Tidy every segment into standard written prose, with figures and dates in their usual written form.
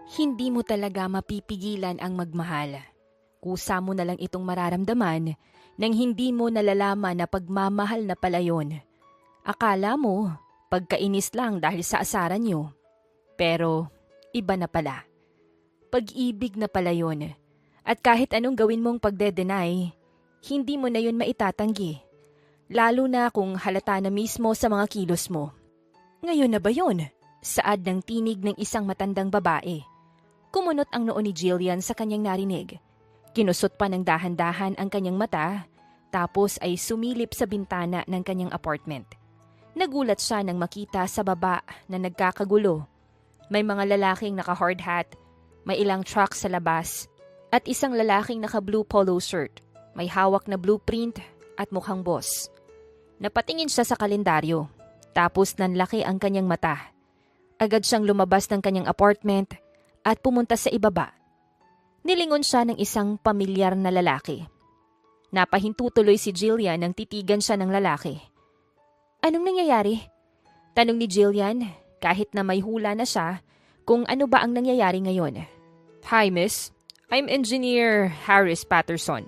Hindi mo talaga mapipigilan ang magmahal. Kusa mo na lang itong mararamdaman nang hindi mo nalalaman na pagmamahal na pala yun. Akala mo, pagkainis lang dahil sa asaran nyo. Pero, iba na pala. Pag-ibig na pala yun. At kahit anong gawin mong pagde-deny, hindi mo na yun maitatanggi. Lalo na kung halata na mismo sa mga kilos mo. Ngayon na ba yun? Saad ng tinig ng isang matandang babae. Kumunot ang noo ni Jillian sa kanyang narinig. Kinusot pa ng dahan-dahan ang kanyang mata, tapos ay sumilip sa bintana ng kanyang apartment. Nagulat siya nang makita sa baba na nagkakagulo. May mga lalaking naka-hard hat, may ilang truck sa labas, at isang lalaking naka-blue polo shirt. May hawak na blueprint at mukhang boss. Napatingin siya sa kalendaryo, tapos nanlaki ang kanyang mata. Agad siyang lumabas ng kanyang apartment at pumunta sa ibaba. Nilingon siya ng isang pamilyar na lalaki. Napahinto tuloy si Jillian nang titigan siya ng lalaki. Anong nangyayari? Tanong ni Jillian kahit na may hula na siya kung ano ba ang nangyayari ngayon. Hi miss, I'm Engineer Harris Patterson.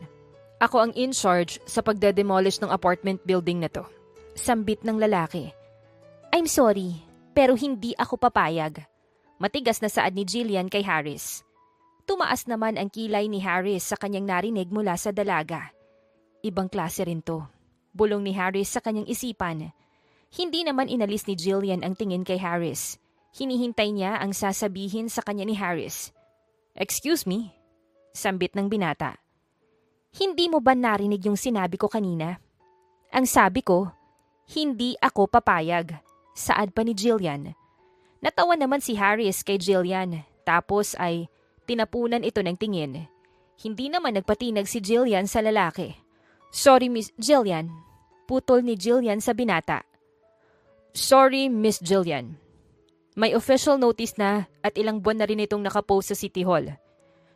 Ako ang in charge sa pagde-demolish ng apartment building na to. Sambit ng lalaki. I'm sorry, pero hindi ako papayag. Matigas na saad ni Jillian kay Harris. Tumaas naman ang kilay ni Harris sa kanyang narinig mula sa dalaga. Ibang klase rin to. Bulong ni Harris sa kanyang isipan. Hindi naman inalis ni Jillian ang tingin kay Harris. Hinihintay niya ang sasabihin sa kanya ni Harris. Excuse me? Sambit ng binata. Hindi mo ba narinig yung sinabi ko kanina? Ang sabi ko, hindi ako papayag. Saad pa ni Jillian. Natawa naman si Harris kay Jillian, tapos ay tinapunan ito ng tingin. Hindi naman nagpatinag si Jillian sa lalaki. Sorry Miss Jillian, putol ni Jillian sa binata. Sorry Miss Jillian. May official notice na at ilang buwan na rin itong nakapost sa City Hall.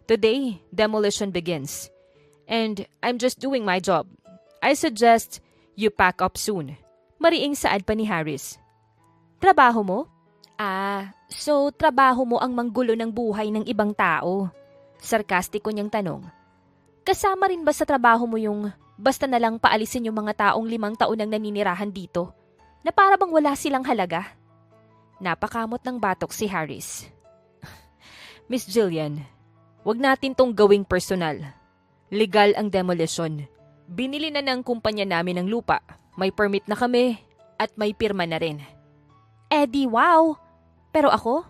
Today, demolition begins. And I'm just doing my job. I suggest you pack up soon. Mariing saad pa ni Harris. Trabaho mo? So trabaho mo ang manggulo ng buhay ng ibang tao? Sarkastiko niyang tanong. Kasama rin ba sa trabaho mo yung basta na lang paalisin yung mga taong 5 taon ang naninirahan dito na para bang wala silang halaga? Napakamot ng batok si Harris. Miss Jillian, wag natin tong gawing personal. Legal ang demolition. Binili na ng kumpanya namin ng lupa. May permit na kami at may pirma na rin. Di wow! Pero ako?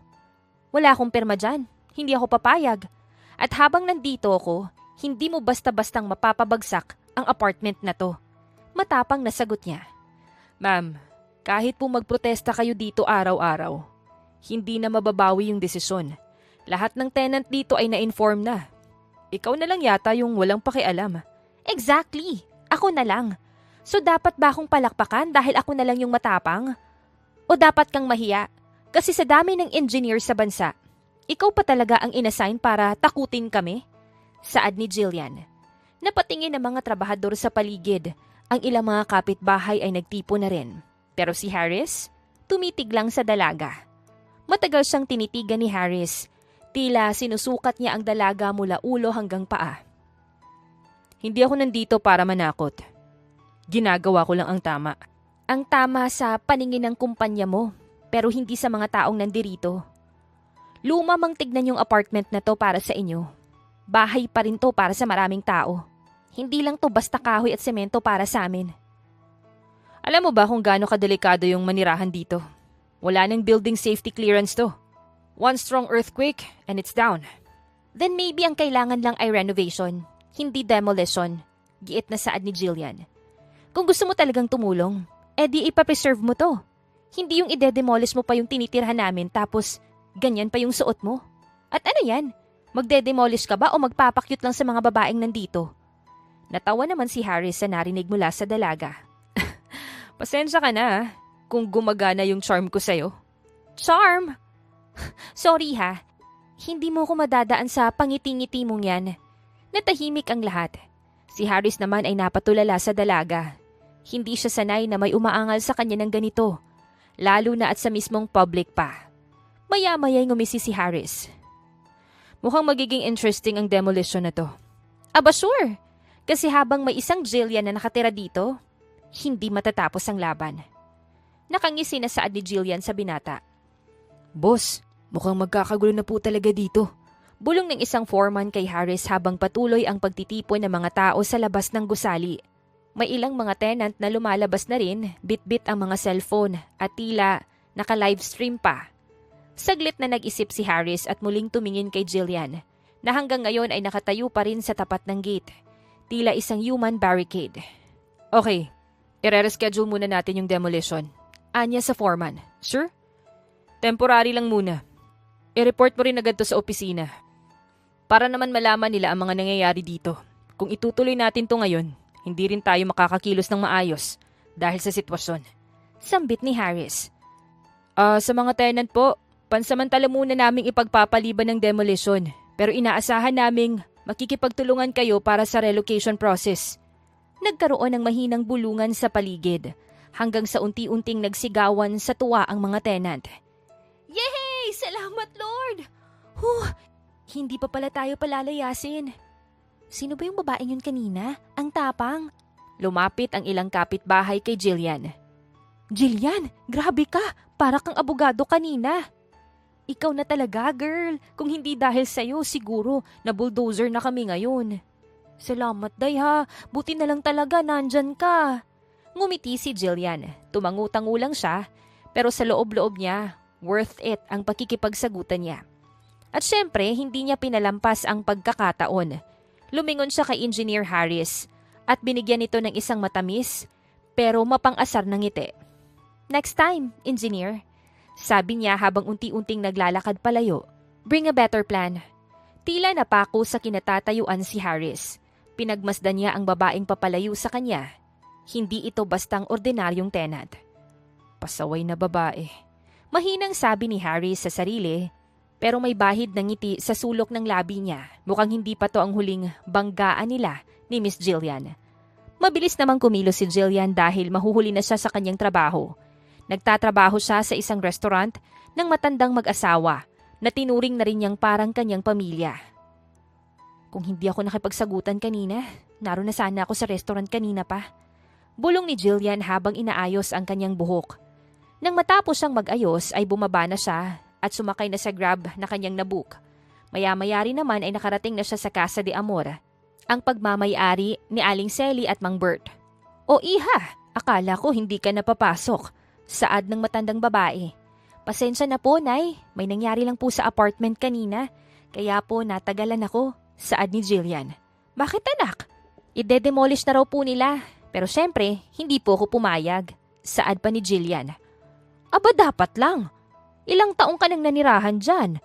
Wala akong pirma dyan. Hindi ako papayag. At habang nandito ako, hindi mo basta-bastang mapapabagsak ang apartment na to. Matapang na sagot niya. Ma'am, kahit po magprotesta kayo dito araw-araw, hindi na mababawi yung desisyon. Lahat ng tenant dito ay na-inform na. Ikaw na lang yata yung walang pakialam. Exactly! Ako na lang. So dapat ba akong palakpakan dahil ako na lang yung matapang? O dapat kang mahiya? Kasi sa dami ng engineer sa bansa, ikaw pa talaga ang inassign para takutin kami? Saad ni Jillian. Napatingin ng mga trabahador sa paligid. Ang ilang mga kapitbahay ay nagtipo na rin. Pero si Harris, tumitig lang sa dalaga. Matagal siyang tinitigan ni Harris. Tila sinusukat niya ang dalaga mula ulo hanggang paa. Hindi ako nandito para manakot. Ginagawa ko lang ang tama. Ang tama sa paningin ng kumpanya mo. Pero hindi sa mga taong nandirito. Luma mang tignan yung apartment na to para sa inyo. Bahay pa rin to para sa maraming tao. Hindi lang to basta kahoy at semento para sa amin. Alam mo ba kung gaano kadelikado yung manirahan dito? Wala nang building safety clearance to. One strong earthquake and it's down. Then maybe ang kailangan lang ay renovation, hindi demolition. Giit na saad ni Jillian. Kung gusto mo talagang tumulong, di ipapreserve mo to. Hindi yung ide-demolish mo pa yung tinitirhan namin tapos ganyan pa yung suot mo. At ano yan? Magde-demolish ka ba o magpapakyut lang sa mga babaeng nandito? Natawa naman si Harris sa narinig mula sa dalaga. Pasensya ka na kung gumagana yung charm ko sa'yo. Charm? Sorry ha. Hindi mo ko madadaan sa pangiti-ngiti mong yan. Natahimik ang lahat. Si Harris naman ay napatulala sa dalaga. Hindi siya sanay na may umaangal sa kanya ng ganito. Lalo na at sa mismong public pa. Maya-maya'y ngumisi si Harris. Mukhang magiging interesting ang demolition na to. Aba sure, kasi habang may isang Jillian na nakatira dito, hindi matatapos ang laban. Nakangisi na saad ni Jillian sa binata. Boss, mukhang magkakagulo na po talaga dito. Bulong ng isang foreman kay Harris habang patuloy ang pagtitipon ng mga tao sa labas ng gusali. May ilang mga tenant na lumalabas na rin, bit-bit ang mga cellphone at tila naka-livestream pa. Saglit na nag-isip si Harris at muling tumingin kay Jillian na hanggang ngayon ay nakatayo pa rin sa tapat ng gate. Tila isang human barricade. Okay, i-reschedule muna natin yung demolition. Anya sa foreman. Sure? Temporary lang muna. I-report mo rin agad to sa opisina. Para naman malaman nila ang mga nangyayari dito. Kung itutuloy natin to ngayon, hindi rin tayo makakakilos ng maayos dahil sa sitwasyon. Sambit ni Harris. Sa mga tenant po, pansamantala muna naming ipagpapaliban ng demolition. Pero inaasahan naming makikipagtulungan kayo para sa relocation process. Nagkaroon ng mahinang bulungan sa paligid hanggang sa unti-unting nagsigawan sa tuwa ang mga tenant. Yay! Salamat Lord! Hindi pa pala tayo palalayasin. Sino ba yung babaeng yun kanina? Ang tapang. Lumapit ang ilang kapitbahay kay Jillian. Jillian, grabe ka! Para kang abogado kanina. Ikaw na talaga, girl. Kung hindi dahil sa'yo, siguro na bulldozer na kami ngayon. Salamat, day ha. Buti na lang talaga nandyan ka. Ngumiti si Jillian. Tumangu-tangu lang siya, pero sa loob-loob niya, worth it ang pakikipagsagutan niya. At syempre, hindi niya pinalampas ang pagkakataon. Lumingon siya kay Engineer Harris at binigyan ito ng isang matamis pero mapang-asar na ngiti. Next time, Engineer. Sabi niya habang unti-unting naglalakad palayo. Bring a better plan. Tila napako sa kinatatayuan si Harris. Pinagmasdan niya ang babaeng papalayo sa kanya. Hindi ito bastang ordinaryong tenant. Pasaway na babae. Mahinang sabi ni Harris sa sarili, pero may bahid ng ngiti sa sulok ng labi niya. Mukhang hindi pa to ang huling banggaan nila ni Miss Jillian. Mabilis namang kumilos si Jillian dahil mahuhuli na siya sa kanyang trabaho. Nagtatrabaho siya sa isang restaurant ng matandang mag-asawa na tinuring na rin niyang parang kanyang pamilya. Kung hindi ako nakipagsagutan kanina, naroon na sana ako sa restaurant kanina pa. Bulong ni Jillian habang inaayos ang kanyang buhok. Nang matapos siyang mag-ayos ay bumaba na siya at sumakay na sa Grab na kanyang nabook. Maya-maya rin naman ay nakarating na siya sa Casa de Amor, ang pagmamayari ni Aling Selly at Mang Bert. O iha, akala ko hindi ka napapasok. Saad ng matandang babae. Pasensya na po, Nay. May nangyari lang po sa apartment kanina. Kaya po natagalan ako. Saad ni Jillian. Bakit anak? Ide-demolish na raw po nila. Pero syempre, hindi po ako pumayag. Saad pa ni Jillian. Aba dapat lang. Ilang taong ka nang nanirahan dyan.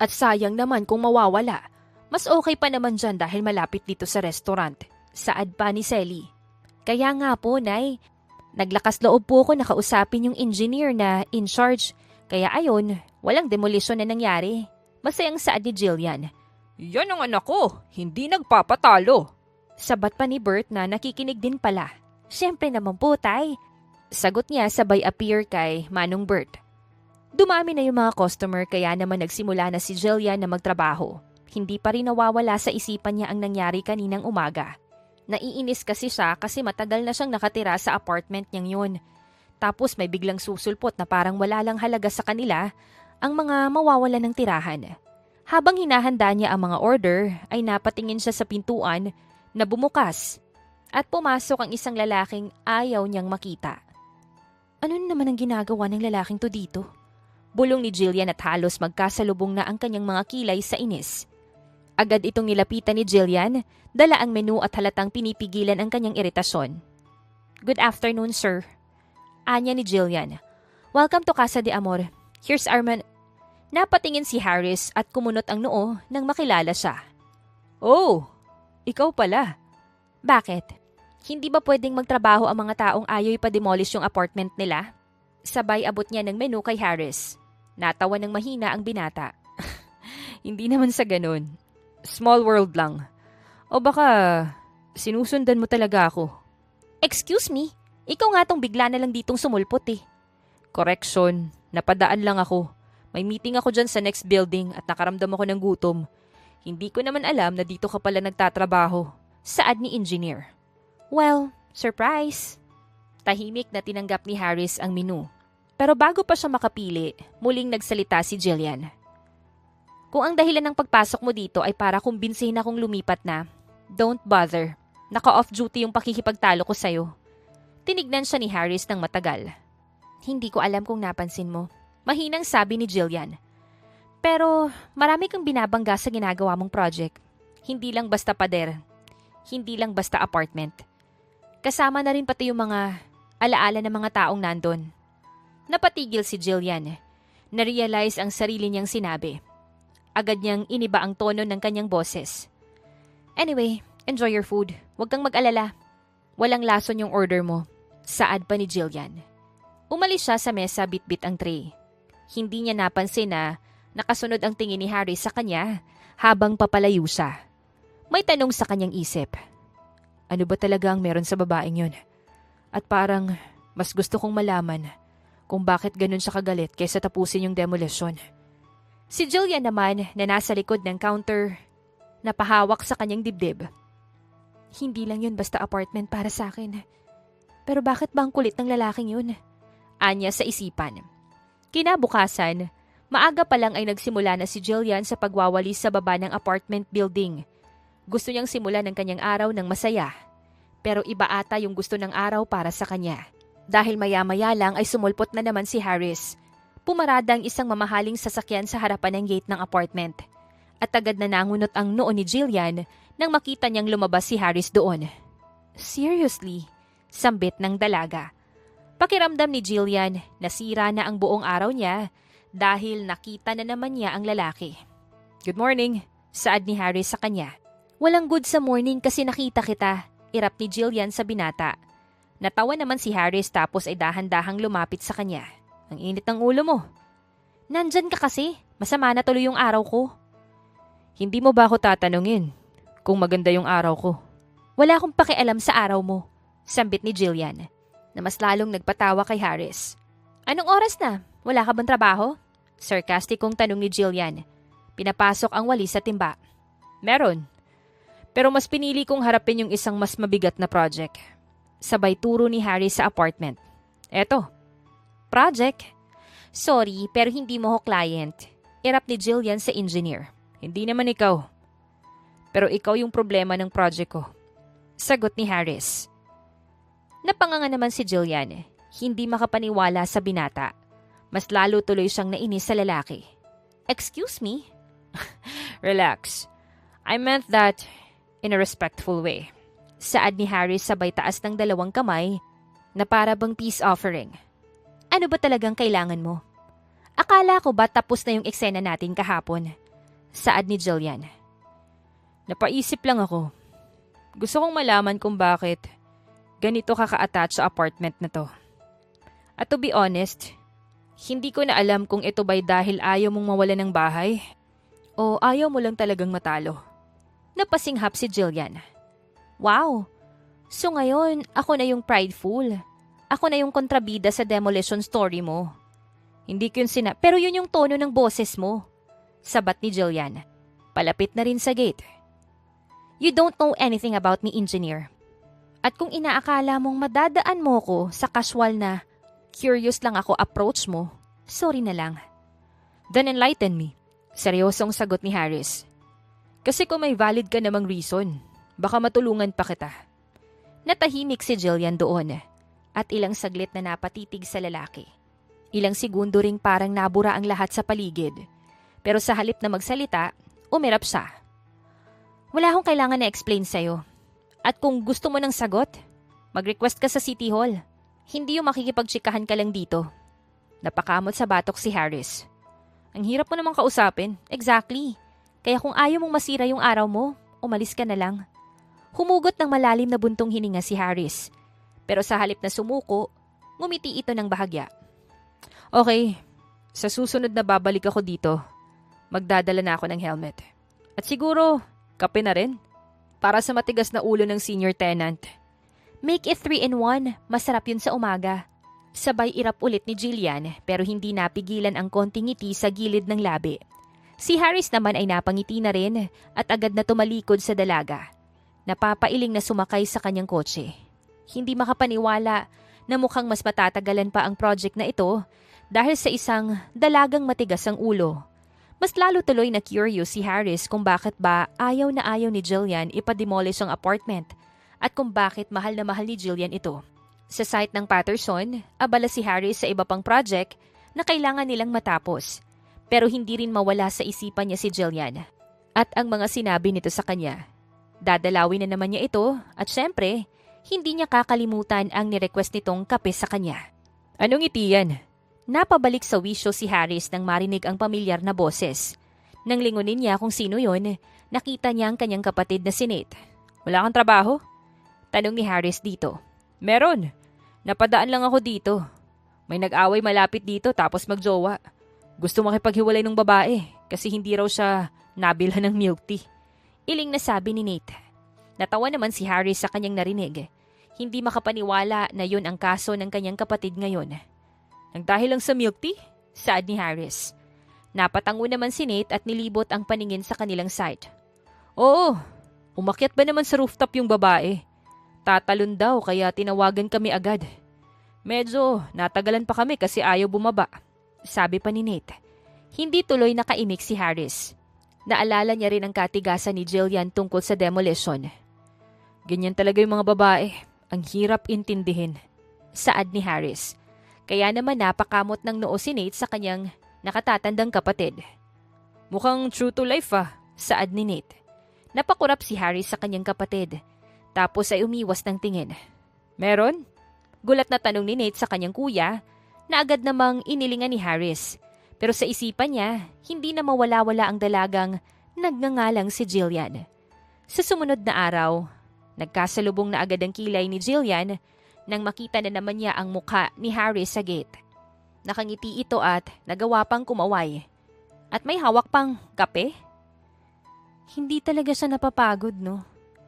At sayang naman kung mawawala. Mas okay pa naman dyan dahil malapit dito sa restaurant. Saad pa ni Selly. Kaya nga po, Nay. Naglakas loob po ako nakausapin yung engineer na in charge. Kaya ayon, walang demolition na nangyari. Masayang saad ni Jillian. Yan ang anak ko, hindi nagpapatalo. Sabat pa ni Bert na nakikinig din pala. Siyempre naman po, Tay. Sagot niya sabay appear kay Manong Bert. Dumami na yung mga customer kaya naman nagsimula na si Jillian na magtrabaho. Hindi pa rin nawawala sa isipan niya ang nangyari kaninang umaga. Naiinis kasi siya kasi matagal na siyang nakatira sa apartment niyang yun. Tapos may biglang susulpot na parang wala lang halaga sa kanila ang mga mawawala ng tirahan. Habang hinahanda niya ang mga order ay napatingin siya sa pintuan na bumukas at pumasok ang isang lalaking ayaw niyang makita. Ano naman ang ginagawa ng lalaking to dito? Bulong ni Jillian at halos magkasalubong na ang kanyang mga kilay sa inis. Agad itong nilapitan ni Jillian, dala ang menu at halatang pinipigilan ang kanyang iritasyon. Good afternoon, sir. Anya ni Jillian. Welcome to Casa de Amor. Here's our Napatingin si Harris at kumunot ang noo nang makilala siya. Oh, ikaw pala. Bakit? Hindi ba pwedeng magtrabaho ang mga taong ayaw ipa-demolish yung apartment nila? Sabay abot niya ng menu kay Harris. Natawa ng mahina ang binata. Hindi naman sa ganun. Small world lang. O baka sinusundan mo talaga ako. Excuse me? Ikaw nga tong bigla na lang ditong sumulpot eh. Correction, napadaan lang ako. May meeting ako dyan sa next building at nakaramdam ako ng gutom. Hindi ko naman alam na dito ka pala nagtatrabaho. Saad ni engineer. Well, surprise! Tahimik na tinanggap ni Harris ang menu. Pero bago pa siya makapili, muling nagsalita si Jillian. Kung ang dahilan ng pagpasok mo dito ay para kumbinsihin akong lumipat na, don't bother. Naka-off-duty yung pakikipagtalo ko sa'yo. Tinignan siya ni Harris ng matagal. Hindi ko alam kung napansin mo. Mahinang sabi ni Jillian. Pero marami kang binabangga sa ginagawa mong project. Hindi lang basta pader. Hindi lang basta apartment. Kasama na rin pati yung mga alaala ng mga taong nandun. Napatigil si Jillian. Na-realize ang sarili niyang sinabi. Agad niyang iniba ang tono ng kanyang boses. Anyway, enjoy your food. Huwag kang mag-alala. Walang lason yung order mo. Saad pa ni Jillian. Umalis siya sa mesa bitbit ang tray. Hindi niya napansin na nakasunod ang tingin ni Harry sa kanya habang papalayo siya. May tanong sa kanyang isip. Ano ba talaga ang meron sa babaeng yun? At parang mas gusto kong malaman kung bakit ganun siya kagalit kaysa tapusin yung demolition. Si Jillian naman na nasa likod ng counter, napahawak sa kanyang dibdib. Hindi lang yun basta apartment para sa akin. Pero bakit ba ang kulit ng lalaking yun? Anya sa isipan. Kinabukasan, maaga pa lang ay nagsimula na si Jillian sa pagwawalis sa baba ng apartment building. Gusto niyang simulan ng kanyang araw ng masaya. Pero iba ata yung gusto ng araw para sa kanya. Dahil maya-maya lang ay sumulpot na naman si Harris. Pumarada ang isang mamahaling sasakyan sa harapan ng gate ng apartment. At agad na nangunot ang noo ni Jillian nang makita niyang lumabas si Harris doon. Seriously? Sambit ng dalaga. Pakiramdam ni Jillian, nasira na ang buong araw niya dahil nakita na naman niya ang lalaki. Good morning, saad ni Harris sa kanya. Walang good sa morning kasi nakita kita, irap ni Jillian sa binata. Natawa naman si Harris tapos ay dahan-dahang lumapit sa kanya. Ang init ng ulo mo. Nandyan ka kasi, masama na tuloy yung araw ko. Hindi mo ba ako tatanungin kung maganda yung araw ko? Wala akong pakialam sa araw mo, sambit ni Jillian, na mas lalong nagpatawa kay Harris. Anong oras na? Wala ka bang trabaho? Sarcastic kong tanong ni Jillian. Pinapasok ang walis sa timba. Meron. Pero mas pinili kong harapin yung isang mas mabigat na project. Sabay turo ni Harris sa apartment. Eto. Project? Sorry, pero hindi mo ho client. Irap ni Jillian sa engineer. Hindi naman ikaw. Pero ikaw yung problema ng project ko. Sagot ni Harris. Napanganga naman si Jillian. Hindi makapaniwala sa binata. Mas lalo tuloy siyang nainis sa lalaki. Excuse me? Relax. I meant that in a respectful way. Saad ni Harris sabay taas ng dalawang kamay na para bang peace offering. Ano ba talagang kailangan mo? Akala ko ba tapos na yung eksena natin kahapon? Saad ni Jillian. Napaisip lang ako. Gusto kong malaman kung bakit ganito ka ka-attach sa apartment na to. At to be honest, hindi ko na alam kung ito ba'y dahil ayaw mong mawala ng bahay o ayaw mo lang talagang matalo. Napasinghap si Jillian. Wow! So ngayon, ako na yung prideful. Ako na yung kontrabida sa demolition story mo. Hindi ko yun pero yun yung tono ng boses mo. Sabat ni Jillian. Palapit na rin sa gate. You don't know anything about me, engineer. At kung inaakala mong madadaan mo ko sa casual na curious lang ako approach mo, sorry na lang. Then enlighten me. Seryosong sagot ni Harris. Kasi kung may valid ka namang reason, baka matulungan pa kita. Natahimik si Jillian doon at ilang saglit na napatitig sa lalaki. Ilang segundo ring parang nabura ang lahat sa paligid. Pero sa halip na magsalita, umirap siya. Wala akong kailangan na explain sa'yo. At kung gusto mo ng sagot, mag-request ka sa City Hall. Hindi yung makikipagtsikahan ka lang dito. Napakamot sa batok si Harris. Ang hirap mo namang kausapin. Exactly. Kaya kung ayaw mong masira yung araw mo, umalis ka na lang. Humugot ng malalim na buntong hininga si Harris. Pero sa halip na sumuko, ngumiti ito ng bahagya. Okay, sa susunod na babalik ako dito, magdadala na ako ng helmet. At siguro, kape na rin. Para sa matigas na ulo ng senior tenant. Make it 3-in-1, masarap yun sa umaga. Sabay irap ulit ni Jillian pero hindi napigilan ang konting ngiti sa gilid ng labi. Si Harris naman ay napangiti na rin at agad na tumalikod sa dalaga. Napapailing na sumakay sa kanyang kotse. Hindi makapaniwala na mukhang mas matatagalan pa ang project na ito dahil sa isang dalagang matigas ang ulo. Mas lalo tuloy na curious si Harris kung bakit ba ayaw na ayaw ni Jillian ipademolish ang apartment at kung bakit mahal na mahal ni Jillian ito. Sa site ng Patterson, abala si Harris sa iba pang project na kailangan nilang matapos. Pero hindi rin mawala sa isipan niya si Jillian at ang mga sinabi nito sa kanya. Dadalawin na naman niya ito at syempre, hindi niya kakalimutan ang nirequest nitong kape sa kanya. Anong ngiti yan? Napabalik sa wisyo si Harris nang marinig ang pamilyar na boses. Nang lingunin niya kung sino yon, nakita niya ang kanyang kapatid na si Nate. Wala kang trabaho? Tanong ni Harris dito. Meron. Napadaan lang ako dito. May nag-away malapit dito tapos magjowa. Gusto makipaghiwalay ng babae kasi hindi raw siya nabilhan ng milk tea. Iling na sabi ni Nate. Natawa naman si Harris sa kanyang narinig. Hindi makapaniwala na yun ang kaso ng kanyang kapatid ngayon. Nagdahil lang sa milk tea? Saad ni Harris. Napatango naman si Nate at nilibot ang paningin sa kanilang side. Oo, umakyat ba naman sa rooftop yung babae? Tatalon daw kaya tinawagan kami agad. Medyo natagalan pa kami kasi ayaw bumaba. Sabi pa ni Nate. Hindi tuloy nakaimik si Harris. Naalala niya rin ang katigasan ni Jillian tungkol sa demolition. Ganyan talaga yung mga babae. Ang hirap intindihin. Saad ni Harris. Kaya naman napakamot ng noo si Nate sa kanyang nakatatandang kapatid. Mukhang true to life saad ni Nate. Napakurap si Harris sa kanyang kapatid. Tapos ay umiwas ng tingin. Meron? Gulat na tanong ni Nate sa kanyang kuya na agad namang inilingan ni Harris. Pero sa isipan niya, hindi na mawala-wala ang dalagang nagngangalang si Jillian. Sa sumunod na araw, nagkasalubong na agad ang kilay ni Jillian nang makita na naman niya ang mukha ni Harris sa gate. Nakangiti ito at nagawa pang kumaway. At may hawak pang kape? Hindi talaga siya napapagod, no?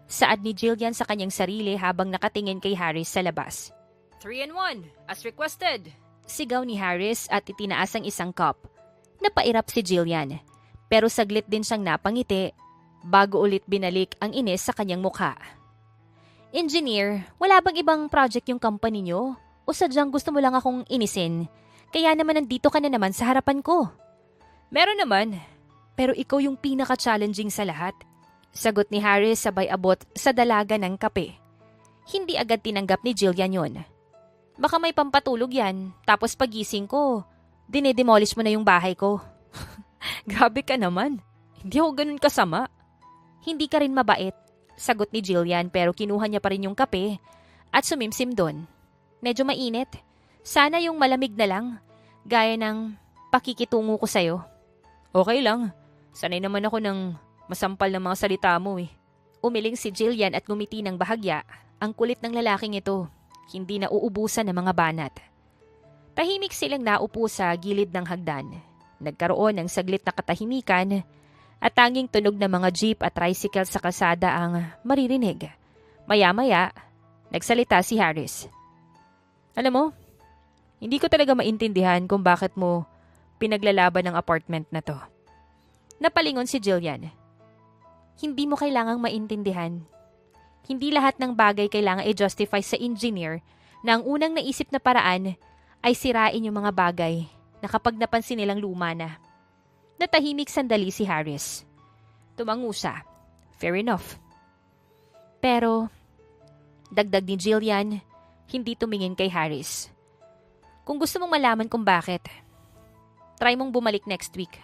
Saad ni Jillian sa kanyang sarili habang nakatingin kay Harris sa labas. 3-in-1, as requested! Sigaw ni Harris at itinaas ang isang cup. Napairap si Jillian, pero saglit din siyang napangiti bago ulit binalik ang inis sa kanyang mukha. Engineer, wala bang ibang project yung company niyo? O sadyang gusto mo lang akong inisin? Kaya naman nandito ka na naman sa harapan ko. Meron naman, pero ikaw yung pinaka-challenging sa lahat. Sagot ni Harris sabay abot sa dalaga ng kape. Hindi agad tinanggap ni Jillian yun. Baka may pampatulog yan, tapos pagising ko, dinedemolish mo na yung bahay ko. Grabe ka naman, hindi ako ganun kasama. Hindi ka rin mabait, sagot ni Jillian pero kinuha niya pa rin yung kape at sumimsim doon. Medyo mainit, sana yung malamig na lang, gaya ng pakikitungo ko sa'yo. Okay lang, sanay naman ako ng masampal na mga salita mo eh. Umiling si Jillian at ngumiti ng bahagya, ang kulit ng lalaking ito. Hindi na uubusan ng mga banat. Tahimik silang naupo sa gilid ng hagdan. Nagkaroon ng saglit na katahimikan at tanging tunog ng mga jeep at tricycle sa kalsada ang maririnig. Maya-maya, nagsalita si Harris. Alam mo, hindi ko talaga maintindihan kung bakit mo pinaglalaban ang apartment na to. Napalingon si Jillian. Hindi mo kailangang maintindihan. Hindi lahat ng bagay kailangan i-justify sa engineer na ang unang naisip na paraan ay sirain yung mga bagay na kapag napansin nilang luma na. Natahimik sandali si Harris. Tumango siya. Fair enough. Pero, dagdag ni Jillian, hindi tumingin kay Harris. Kung gusto mong malaman kung bakit, try mong bumalik next week.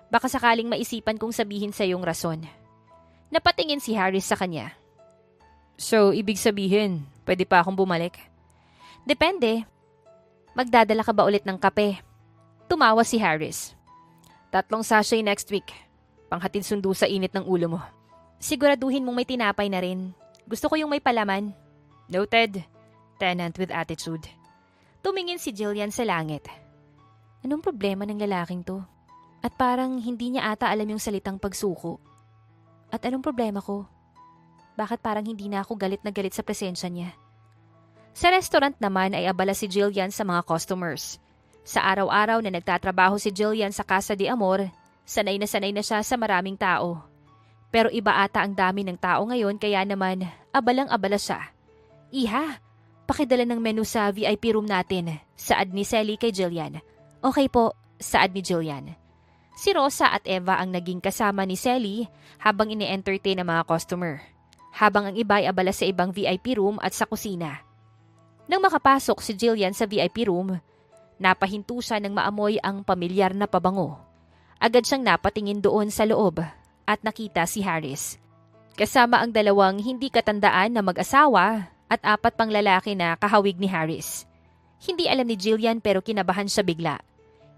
Baka sakaling maisipan kong sabihin sa iyong rason. Napatingin si Harris sa kanya. So, ibig sabihin, pwede pa akong bumalik? Depende. Magdadala ka ba ulit ng kape? Tumawa si Harris. 3 sachet next week. Panghatid sundo sa init ng ulo mo. Siguraduhin mong may tinapay na rin. Gusto ko yung may palaman. Noted. Tenant with attitude. Tumingin si Jillian sa langit. Anong problema ng lalaking to? At parang hindi niya ata alam yung salitang pagsuko. At anong problema ko? Bakit parang hindi na ako galit na galit sa presensya niya? Sa restaurant naman ay abala si Jillian sa mga customers. Sa araw-araw na nagtatrabaho si Jillian sa Casa de Amor, Sanay na siya sa maraming tao. Pero iba ata ang dami ng tao ngayon kaya naman abalang-abala siya. Iha, pakidala ng menu sa VIP room natin, saad ni Selly kay Jillian. Okay po, saad ni Jillian. Si Rosa at Eva ang naging kasama ni Selly habang ini-entertain ang mga customer. Habang ang iba ay abala sa ibang VIP room at sa kusina. Nang makapasok si Jillian sa VIP room, napahinto siya nang maamoy ang pamilyar na pabango. Agad siyang napatingin doon sa loob at nakita si Harris. Kasama ang dalawang hindi katandaan na mag-asawa at 4 pang lalaki na kahawig ni Harris. Hindi alam ni Jillian pero kinabahan siya bigla.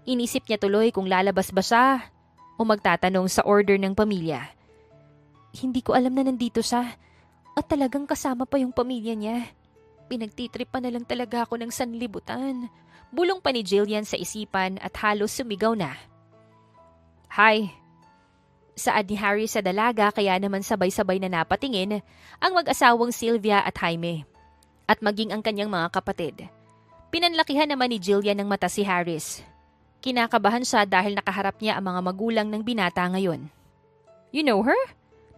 Inisip niya tuloy kung lalabas ba siya o magtatanong sa order ng pamilya. Hindi ko alam na nandito siya at talagang kasama pa yung pamilya niya. Pinagtitrip pa na lang talaga ako ng sanlibutan. Bulong pa ni Jillian sa isipan at halos sumigaw na. Hi! Saad ni Harry sa dalaga kaya naman sabay-sabay na napatingin ang mag-asawang Sylvia at Jaime. At maging ang kanyang mga kapatid. Pinanlakihan naman ni Jillian ng mata si Harris. Kinakabahan siya dahil nakaharap niya ang mga magulang ng binata ngayon. You know her?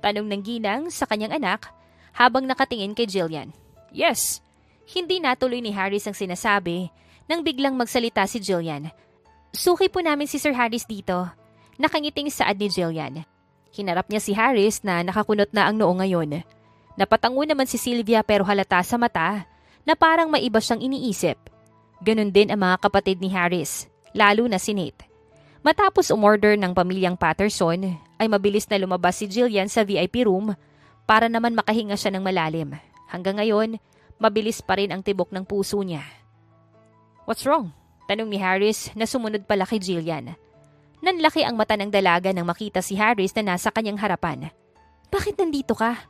Tanong ng ginang sa kanyang anak habang nakatingin kay Jillian. Yes. Hindi natuloy ni Harris ang sinasabi nang biglang magsalita si Jillian. Suki po namin si Sir Harris dito. Nakangiting saad ni Jillian. Hinarap niya si Harris na nakakunot na ang noo ngayon. Napatango naman si Sylvia pero halata sa mata na parang maiba siyang iniisip. Ganon din ang mga kapatid ni Harris, lalo na si Nate. Matapos umorder ng pamilyang Patterson, ay mabilis na lumabas si Jillian sa VIP room para naman makahinga siya ng malalim. Hanggang ngayon, mabilis pa rin ang tibok ng puso niya. What's wrong? Tanong ni Harris na sumunod pala kay Jillian. Nanlaki ang mata ng dalaga nang makita si Harris na nasa kanyang harapan. Bakit nandito ka?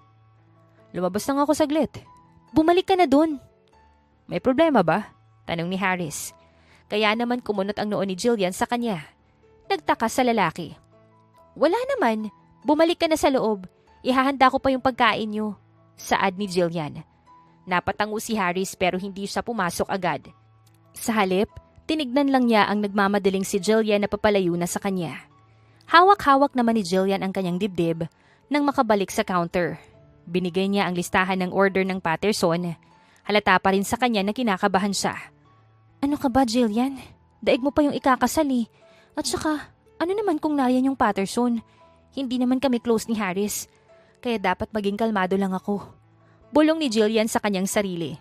Lumabas lang ako saglit. Bumalik ka na dun. May problema ba? Tanong ni Harris. Kaya naman kumunot ang noo ni Jillian sa kanya. Nagtaka sa lalaki. Wala naman. Bumalik ka na sa loob. Ihahanda ko pa yung pagkain niyo. Saad ni Jillian. Napatango si Harris pero hindi siya pumasok agad. Sa halip, tinignan lang niya ang nagmamadaling si Jillian na papalayo na sa kanya. Hawak-hawak naman ni Jillian ang kanyang dibdib nang makabalik sa counter. Binigay niya ang listahan ng order ng Patterson. Halata pa rin sa kanya na kinakabahan siya. Ano ka ba, Jillian? Daig mo pa yung ikakasal eh. At saka, ano naman kung nariyan yung Patterson? Hindi naman kami close ni Harris. Kaya dapat maging kalmado lang ako. Bulong ni Jillian sa kanyang sarili.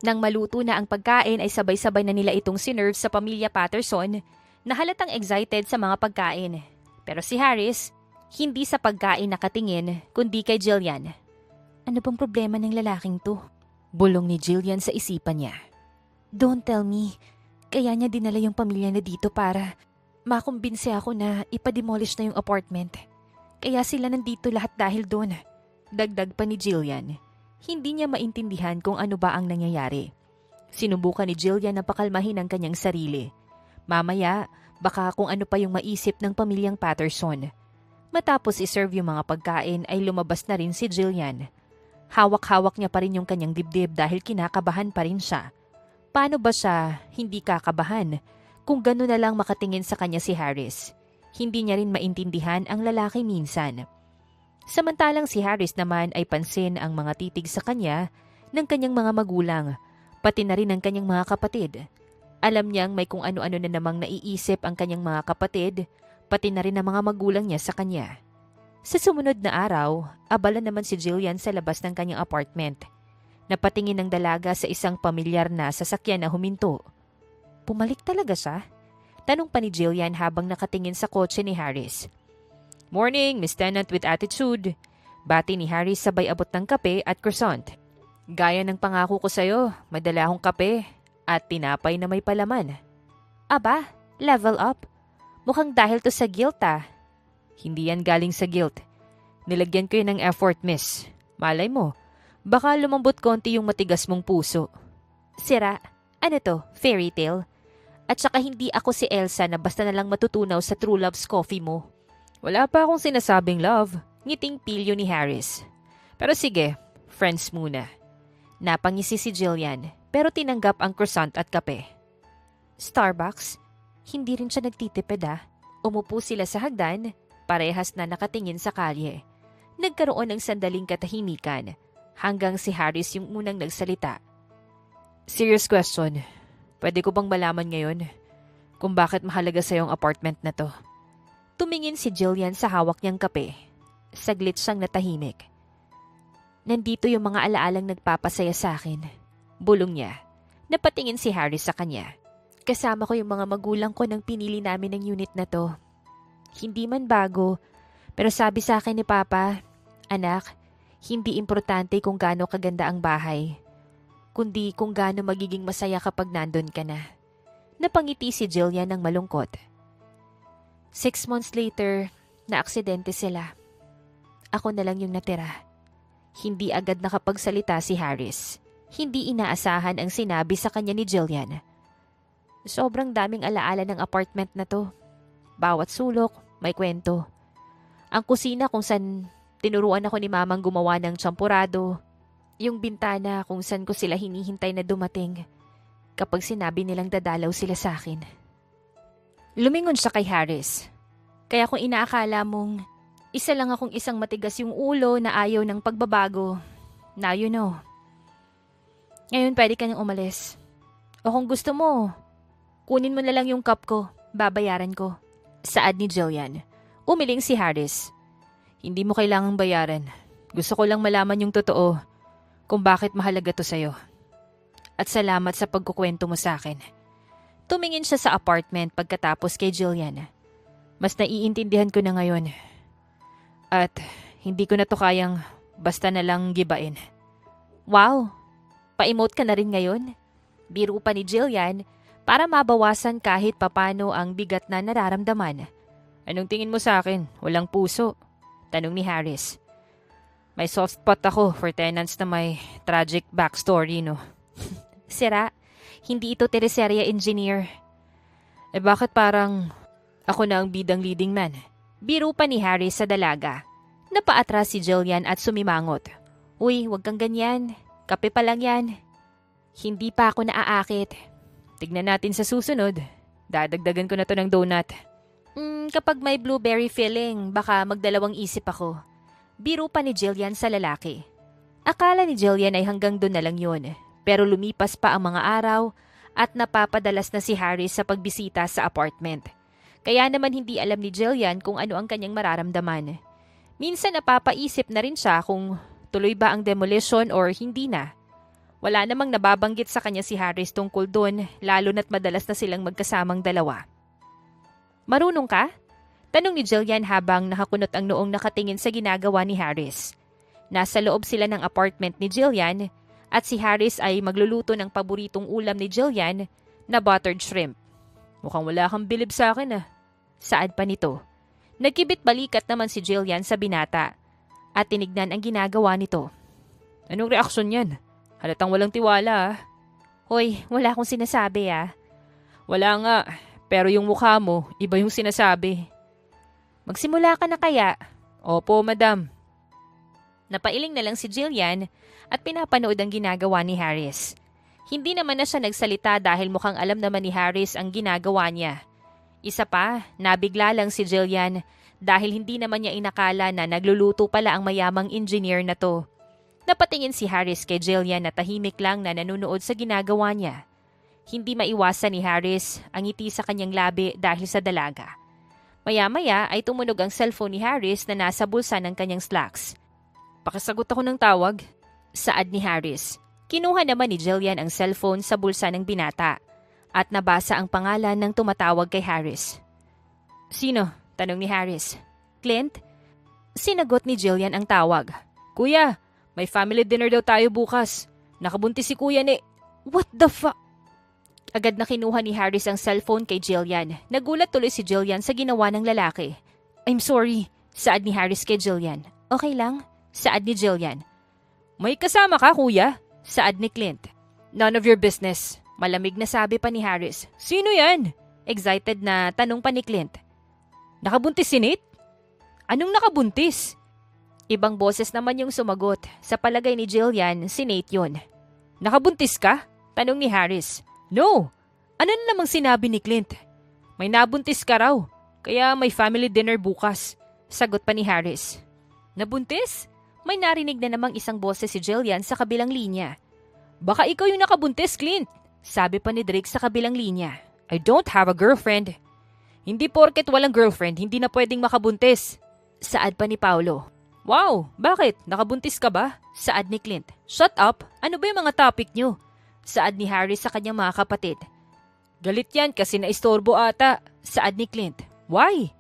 Nang maluto na ang pagkain ay sabay-sabay na nila itong sinerve sa pamilya Patterson na halatang excited sa mga pagkain. Pero si Harris, hindi sa pagkain nakatingin kundi kay Jillian. Ano bang problema ng lalaking to? Bulong ni Jillian sa isipan niya. Don't tell me. Kaya niya dinala yung pamilya na dito para makumbinse ako na ipademolish na yung apartment. Kaya sila nandito lahat dahil doon. Dagdag pa ni Jillian. Hindi niya maintindihan kung ano ba ang nangyayari. Sinubukan ni Jillian na pakalmahin ang kanyang sarili. Mamaya, baka kung ano pa yung maisip ng pamilyang Patterson. Matapos iserve yung mga pagkain ay lumabas na rin si Jillian. Hawak-hawak niya pa rin yung kanyang dibdib dahil kinakabahan pa rin siya. Paano ba siya hindi kakabahan kung gano'n na lang makatingin sa kanya si Harris? Hindi niya rin maintindihan ang lalaki minsan. Samantalang si Harris naman ay pansin ang mga titig sa kanya ng kanyang mga magulang, pati na rin ng kanyang mga kapatid. Alam niyang may kung ano-ano na namang naiisip ang kanyang mga kapatid, pati na rin ang mga magulang niya sa kanya. Sa sumunod na araw, abala naman si Jillian sa labas ng kanyang apartment. Napatingin ng dalaga sa isang pamilyar na sasakyan na huminto. Pumalik talaga siya? Tanong pa ni Jillian habang nakatingin sa kotse ni Harris. Morning, Miss Tenant with attitude. Bati ni Harris sabay abot ng kape at croissant. Gaya ng pangako ko sa'yo, may dala akong kape at tinapay na may palaman. Aba, level up. Mukhang dahil to sa guilt ah. Hindi yan galing sa guilt. Nilagyan ko yun ng effort, miss. Malay mo, baka lumambot konti yung matigas mong puso. Sira, ano to, fairy tale? At saka hindi ako si Elsa na basta na lang matutunaw sa True Love's coffee mo. Wala pa akong sinasabing love, ngiting pilyo ni Harris. Pero sige, friends muna. Napangisi si Jillian, pero tinanggap ang croissant at kape. Starbucks? Hindi rin siya nagtitipid ah. Umupo sila sa hagdan, parehas na nakatingin sa kalye. Nagkaroon ng sandaling katahimikan hanggang si Harris yung unang nagsalita. Serious question. Pwede ko bang malaman ngayon kung bakit mahalaga sa yung apartment na to? Tumingin si Jillian sa hawak niyang kape. Saglit siyang natahimik. Nandito yung mga alaalang nagpapasaya sa akin. Bulong niya. Napatingin si Harris sa kanya. Kasama ko yung mga magulang ko nang pinili namin ng unit na to. Hindi man bago, pero sabi sa akin ni Papa, anak, hindi importante kung gaano kaganda ang bahay, kundi kung gaano magiging masaya kapag nandun ka na. Napangiti si Jillian ng malungkot. 6 months later, naaksidente sila. Ako na lang yung natira. Hindi agad nakapagsalita si Harris. Hindi inaasahan ang sinabi sa kanya ni Jillian. Sobrang daming alaala ng apartment na to. Bawat sulok, may kwento. Ang kusina kung saan tinuruan ako ni Mamang gumawa ng champurado. Yung bintana kung saan ko sila hinihintay na dumating kapag sinabi nilang dadalaw sila sa akin. Lumingon siya kay Harris. Kaya kung inaakala mong isa lang akong isang matigas yung ulo na ayaw ng pagbabago, now you know. Ngayon pwede ka nang umalis. O kung gusto mo, kunin mo na lang yung cup ko, babayaran ko. Saad ni Jillian. Umiling si Harris. Hindi mo kailangang bayaran. Gusto ko lang malaman yung totoo kung bakit mahalaga to sa'yo. At salamat sa pagkukwento mo sa akin. Tumingin siya sa apartment pagkatapos kay Jillian. Mas naiintindihan ko na ngayon. At hindi ko na to kayang basta na lang gibain. Wow! Pa-emote ka na rin ngayon? Biro pa ni Jillian para mabawasan kahit papano ang bigat na nararamdaman. Anong tingin mo sa akin? Walang puso? Tanong ni Harris. May soft spot ako for tenants na may tragic backstory, no? Sira, hindi ito teleserye engineer. Bakit parang ako na ang bidang leading man? Biro pa ni Harris sa dalaga. Napaatras si Jillian at sumimangot. Uy, wag kang ganyan. Kape pa lang yan. Hindi pa ako naaakit. Tignan natin sa susunod. Dadagdagan ko na to ng donut. Kapag may blueberry filling, baka magdalawang isip ako. Biro pa ni Jillian sa lalaki. Akala ni Jillian ay hanggang doon na lang yun. Pero lumipas pa ang mga araw at napapadalas na si Harris sa pagbisita sa apartment. Kaya naman hindi alam ni Jillian kung ano ang kanyang mararamdaman. Minsan napapaisip na rin siya kung tuloy ba ang demolition or hindi na. Wala namang nababanggit sa kanya si Harris tungkol doon, lalo na't madalas na silang magkasamang dalawa. Marunong ka? Tanong ni Jillian habang nakakunot ang noong nakatingin sa ginagawa ni Harris. Nasa loob sila ng apartment ni Jillian at si Harris ay magluluto ng paboritong ulam ni Jillian na buttered shrimp. Mukhang wala kang bilib sa akin ah. Saad pa nito. Nagkibit balikat naman si Jillian sa binata at tinignan ang ginagawa nito. Anong reaksyon yan? Halatang walang tiwala ah. Hoy, wala akong sinasabi ah. Wala nga, pero yung mukha mo, iba yung sinasabi. Magsimula ka na kaya? Opo, madam. Napailing na lang si Jillian at pinapanood ang ginagawa ni Harris. Hindi naman na siya nagsalita dahil mukhang alam naman ni Harris ang ginagawa niya. Isa pa, nabigla lang si Jillian dahil hindi naman niya inakala na nagluluto pala ang mayamang engineer na to. Napatingin si Harris kay Jillian na tahimik lang na nanonood sa ginagawa niya. Hindi maiwasan ni Harris ang ngiti sa kanyang labi dahil sa dalaga. Maya-maya ay tumunog ang cellphone ni Harris na nasa bulsa ng kanyang slacks. Pakisagot ako ng tawag. Saad ni Harris. Kinuha naman ni Jillian ang cellphone sa bulsa ng binata at nabasa ang pangalan ng tumatawag kay Harris. Sino? Tanong ni Harris. Clint? Sinagot ni Jillian ang tawag. Kuya, may family dinner daw tayo bukas. Nakabuntis si kuya ni... What the fuck? Agad na kinuha ni Harris ang cellphone kay Jillian. Nagulat tuloy si Jillian sa ginawa ng lalaki. I'm sorry, saad ni Harris kay Jillian. Okay lang, saad ni Jillian. May kasama ka, kuya? Saad ni Clint. None of your business. Malamig na sabi pa ni Harris. Sino yan? Excited na tanong pa ni Clint. Nakabuntis si Nate? Anong nakabuntis? Ibang boses naman yung sumagot. Sa palagay ni Jillian, si Nate yun. Nakabuntis ka? Tanong ni Harris. No! Ano na namang sinabi ni Clint? May nabuntis ka raw. Kaya may family dinner bukas. Sagot pa ni Harris. Nabuntis? May narinig na namang isang boses si Jillian sa kabilang linya. Baka ikaw yung nakabuntis, Clint. Sabi pa ni Drake sa kabilang linya. I don't have a girlfriend. Hindi porket walang girlfriend, hindi na pwedeng makabuntis. Saad pa ni Paulo. Wow, bakit? Nakabuntis ka ba? Saad ni Clint. Shut up! Ano ba yung mga topic nyo? Saad ni Harris sa kanyang mga kapatid. Galit yan kasi naistorbo ata. Saad ni Clint. Why?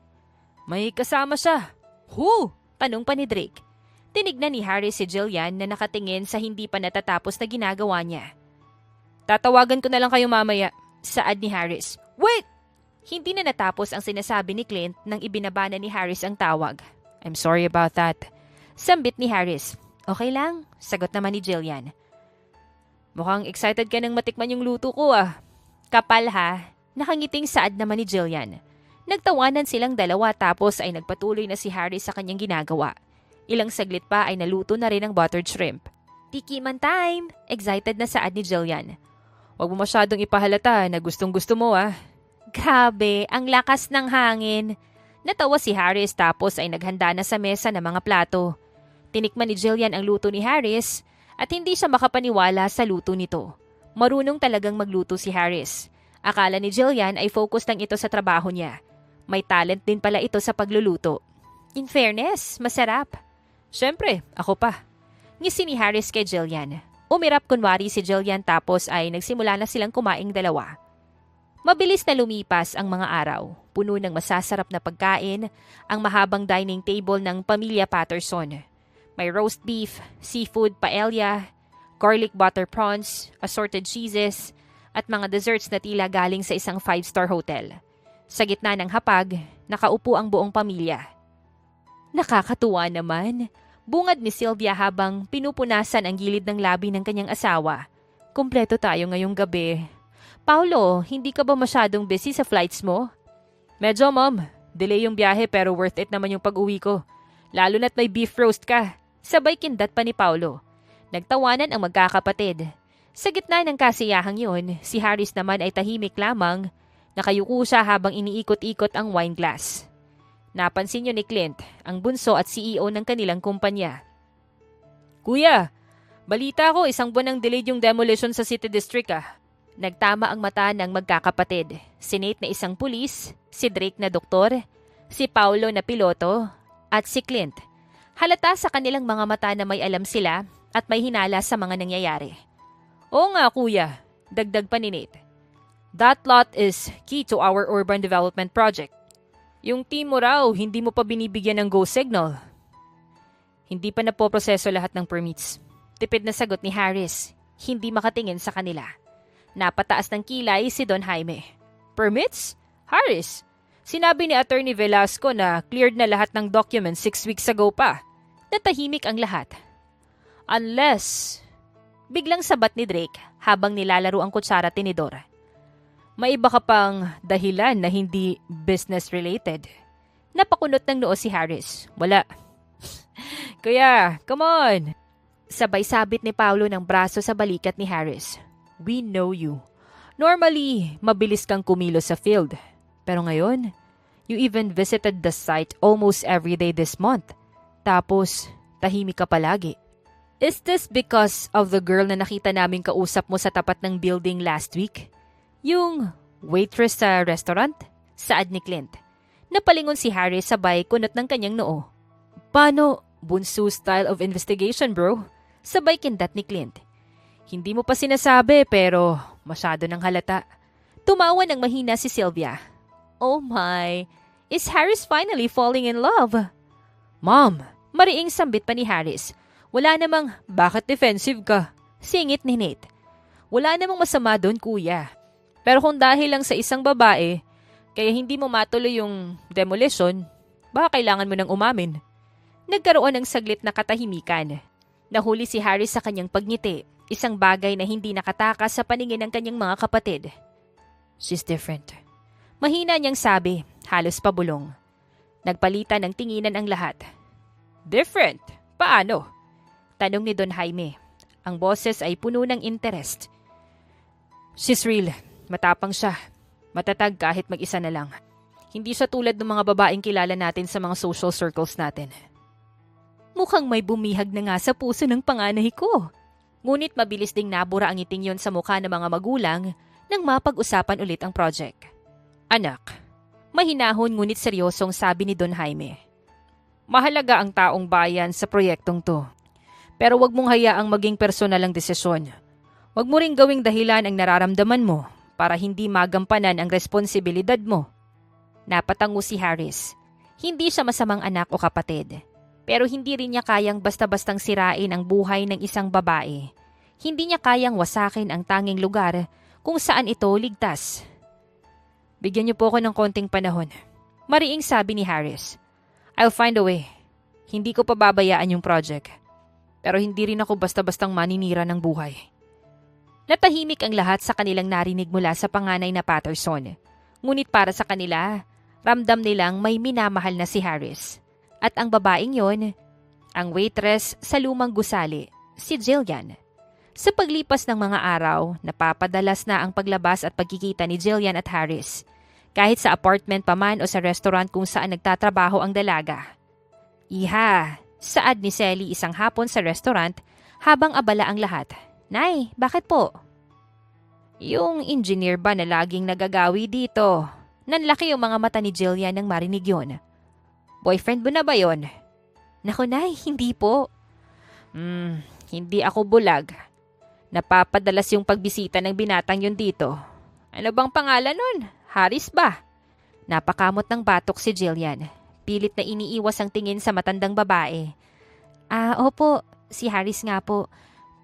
May kasama siya. Who? Tanong pa ni Drake. Tinignan ni Harris si Jillian na nakatingin sa hindi pa natatapos na ginagawa niya. Tatawagan ko na lang kayo mamaya. Saad ni Harris. Wait! Hindi na natapos ang sinasabi ni Clint nang ibinaba na ni Harris ang tawag. I'm sorry about that. Sambit ni Harris. Okay lang, sagot naman ni Jillian. Mukhang excited ka nang matikman yung luto ko ah. Kapal ha, nakangiting saad naman ni Jillian. Nagtawanan silang dalawa tapos ay nagpatuloy na si Harris sa kanyang ginagawa. Ilang saglit pa ay naluto na rin ang buttered shrimp. Tikiman time! Excited na saad ni Jillian. Huwag mo masyadong ipahalata na gustong gusto mo ah. Grabe, ang lakas ng hangin. Natawa si Harris tapos ay naghanda na sa mesa ng mga plato. Tinikman ni Jillian ang luto ni Harris at hindi siya makapaniwala sa luto nito. Marunong talagang magluto si Harris. Akala ni Jillian ay focus lang ito sa trabaho niya. May talent din pala ito sa pagluluto. In fairness, masarap. Siyempre, ako pa. Ngisi ni Harris kay Jillian. Umirap kunwari si Jillian tapos ay nagsimula na silang kumaing dalawa. Mabilis na lumipas ang mga araw. Puno ng masasarap na pagkain ang mahabang dining table ng pamilya Patterson. May roast beef, seafood paella, garlic butter prawns, assorted cheeses, at mga desserts na tila galing sa isang 5-star hotel. Sa gitna ng hapag, nakaupo ang buong pamilya. Nakakatuwa naman. Bungad ni Sylvia habang pinupunasan ang gilid ng labi ng kanyang asawa. Kumpleto tayo ngayong gabi. Paulo, hindi ka ba masyadong busy sa flights mo? Medyo, Mom. Delay yung biyahe pero worth it naman yung pag-uwi ko. Lalo na't may beef roast ka. Sabay kindat pa ni Paulo. Nagtawanan ang magkakapatid. Sa gitna ng kasiyahang yun, si Harris naman ay tahimik lamang. Nakayuko siya habang iniikot-ikot ang wine glass. Napansin niyo ni Clint, ang bunso at CEO ng kanilang kumpanya. Kuya, balita ko isang buwan ang delayed yung demolition sa City District ah. Nagtama ang mata ng magkakapatid. Si Nate na isang pulis, si Drake na doktor, si Paulo na piloto, at si Clint. Halata sa kanilang mga mata na may alam sila at may hinala sa mga nangyayari. Oo nga kuya, dagdag pa ni Nate. That lot is key to our urban development project. Yung team mo raw, hindi mo pa binibigyan ng go signal. Hindi pa napoproseso lahat ng permits. Tipid na sagot ni Harris, hindi makatingin sa kanila. Napataas ng kilay si Don Jaime. Permits? Harris, sinabi ni Attorney Velasco na cleared na lahat ng documents 6 weeks ago pa. Natahimik ang lahat. Unless... Biglang sabat ni Drake habang nilalaro ang kutsara tinidor. May iba ka pang dahilan na hindi business-related. Napakunot ng noo si Harris. Wala. Kaya, come on. Sabay sabit ni Paulo ng braso sa balikat ni Harris. We know you. Normally, mabilis kang kumilos sa field. Pero ngayon, you even visited the site almost every day this month. Tapos, tahimik ka palagi. Is this because of the girl na nakita naming kausap mo sa tapat ng building last week? Yung waitress sa restaurant? Saad ni Clint. Napalingon si Harry sabay kunot ng kanyang noo. Paano? Bunsu style of investigation, bro. Sabay kindat ni Clint. Hindi mo pa sinasabi pero masyado nang halata. Tumawa ng mahina si Sylvia. Oh my, is Harris finally falling in love? Mom, mariing sambit pa ni Harris. Wala namang, bakit defensive ka? Singit ni Nate. Wala namang masama doon, kuya. Pero kung dahil lang sa isang babae, kaya hindi mo matuloy yung demolition, baka kailangan mo nang umamin. Nagkaroon ng saglit na katahimikan. Nahuli si Harris sa kanyang pagngiti, isang bagay na hindi nakatakas sa paningin ng kanyang mga kapatid. She's different. Mahina niyang sabi, halos pabulong. Nagpalitan ng tinginan ang lahat. Different? Paano? Tanong ni Don Jaime. Ang boses ay puno ng interest. She's real. Matapang siya. Matatag kahit mag-isa na lang. Hindi siya tulad ng mga babaeng kilala natin sa mga social circles natin. Mukhang may bumihag na nga sa puso ng panganay ko. Ngunit mabilis ding nabura ang ngiting yon sa mukha ng mga magulang nang mapag-usapan ulit ang project. Anak, mahinahon ngunit seryosong sabi ni Don Jaime. Mahalaga ang taong bayan sa proyektong to. Pero wag mong hayaang maging personal ang desisyon. Wag mo ring gawing dahilan ang nararamdaman mo para hindi magampanan ang responsibilidad mo. Napatango si Harris. Hindi siya masamang anak o kapatid. Pero hindi rin niya kayang basta-bastang sirain ang buhay ng isang babae. Hindi niya kayang wasakin ang tanging lugar kung saan ito ligtas. Bigyan niyo po ako ng konting panahon. Mariing sabi ni Harris. I'll find a way. Hindi ko pababayaan yung project. Pero hindi rin ako basta-bastang maninira ng buhay. Natahimik ang lahat sa kanilang narinig mula sa panganay na Patterson. Ngunit para sa kanila, ramdam nilang may minamahal na si Harris. At ang babaeng yon, ang waitress sa lumang gusali, si Jillian. Sa paglipas ng mga araw, napapadalas na ang paglabas at pagkikita ni Jillian at Harris. Kahit sa apartment pa man o sa restaurant kung saan nagtatrabaho ang dalaga. Iha, saad ni Sally isang hapon sa restaurant habang abala ang lahat. Nay, bakit po? Yung engineer ba na laging nagagawi dito? Nanlaki yung mga mata ni Jillian nang marinig yun. Boyfriend mo na ba yon? Naku nay, hindi po. Hindi ako bulag. Napapadalas yung pagbisita ng binatang yun dito. Ano bang pangalan nun? Harris ba? Napakamot ng batok si Jillian. Pilit na iniiwas ang tingin sa matandang babae. Opo, si Harris nga po.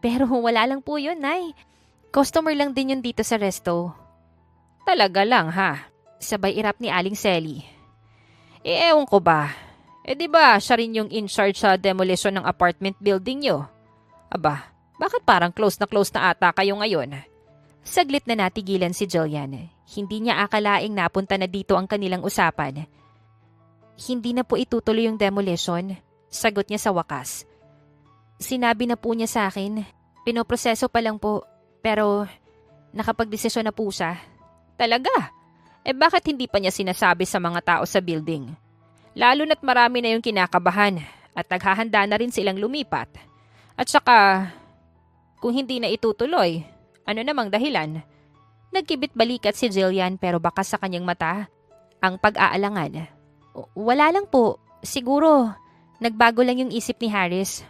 Pero wala lang po yun, nay. Customer lang din yun dito sa resto. Talaga lang, ha? Sabay irap ni Aling Sally. Ewan ko ba? Di ba siya rin yung in charge sa demolition ng apartment building nyo? Aba, bakit parang close na ata kayo ngayon? Saglit na natigilan si Jillian. Hindi niya akalaing napunta na dito ang kanilang usapan. Hindi na po itutuloy yung demolition, sagot niya sa wakas. Sinabi na po niya sa akin, pinoproseso pa lang po, pero nakapagdesisyon na po siya. Talaga? Bakit hindi pa niya sinasabi sa mga tao sa building? Lalo na't marami na yung kinakabahan at naghahanda na rin silang lumipat. At saka, kung hindi na itutuloy, ano namang dahilan? Nagkibit balikat si Jillian pero baka sa kanyang mata ang pag-aalangan. Wala lang po. Siguro, nagbago lang yung isip ni Harris.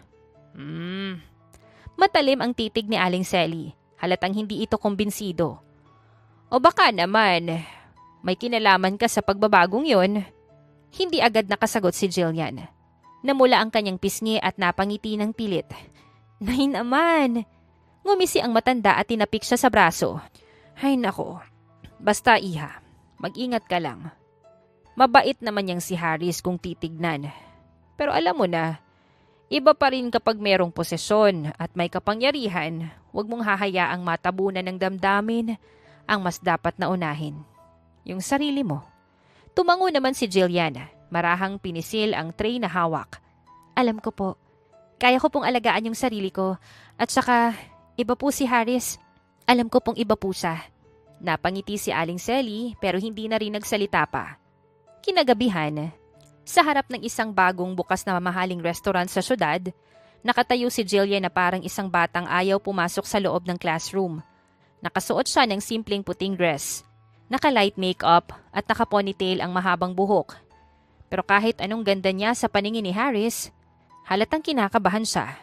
Matalim ang titig ni Aling Sally. Halatang hindi ito kumbinsido. O baka naman, may kinalaman ka sa pagbabagong yon? Hindi agad nakasagot si Jillian. Namula ang kanyang pisngi at napangiti ng pilit. Nay naman! Ngumisi ang matanda at tinapik siya sa braso. Ay nako, basta iha, mag-ingat ka lang. Mabait naman yang si Harris kung titignan. Pero alam mo na, iba pa rin kapag merong posesyon at may kapangyarihan, huwag mong hahayaang matabunan ng damdamin ang mas dapat na unahin. Yung sarili mo. Tumango naman si Jillian. Marahang pinisil ang tray na hawak. Alam ko po. Kaya ko pong alagaan yung sarili ko. At saka, iba po si Harris. Alam ko pong iba po siya. Napangiti si Aling Sally pero hindi na rin nagsalita pa. Kinagabihan, sa harap ng isang bagong bukas na mamahaling restaurant sa syudad, nakatayo si Jillian na parang isang batang ayaw pumasok sa loob ng classroom. Nakasuot siya ng simpleng puting dress. Naka-light makeup at naka-ponytail ang mahabang buhok. Pero kahit anong ganda niya sa paningin ni Harris, halatang kinakabahan siya.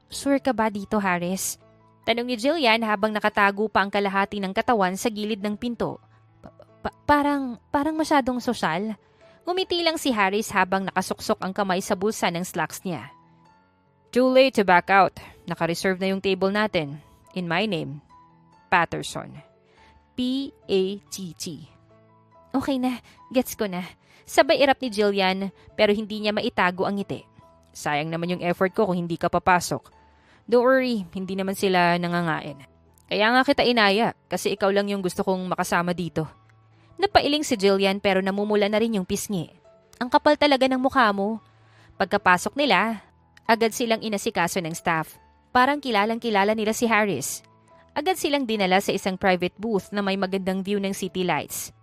Sure ka ba dito, Harris? Tanong ni Jillian habang nakatago pa ang kalahati ng katawan sa gilid ng pinto. Parang masyadong sosyal. Ngumiti lang si Harris habang nakasuksok ang kamay sa bulsa ng slacks niya. Too late to back out. Naka-reserve na yung table natin. In my name, Patterson. P-A-T-T. Okay na, gets ko na. Sabay irap ni Jillian pero hindi niya maitago ang ngiti. Sayang naman yung effort ko kung hindi ka papasok. Don't worry, hindi naman sila nangangain. Kaya nga kita inaya kasi ikaw lang yung gusto kong makasama dito. Napailing si Jillian pero namumula na rin yung pisngi. Ang kapal talaga ng mukha mo. Pagkapasok nila, agad silang inasikaso ng staff. Parang kilalang kilala nila si Harris. Agad silang dinala sa isang private booth na may magandang view ng city lights.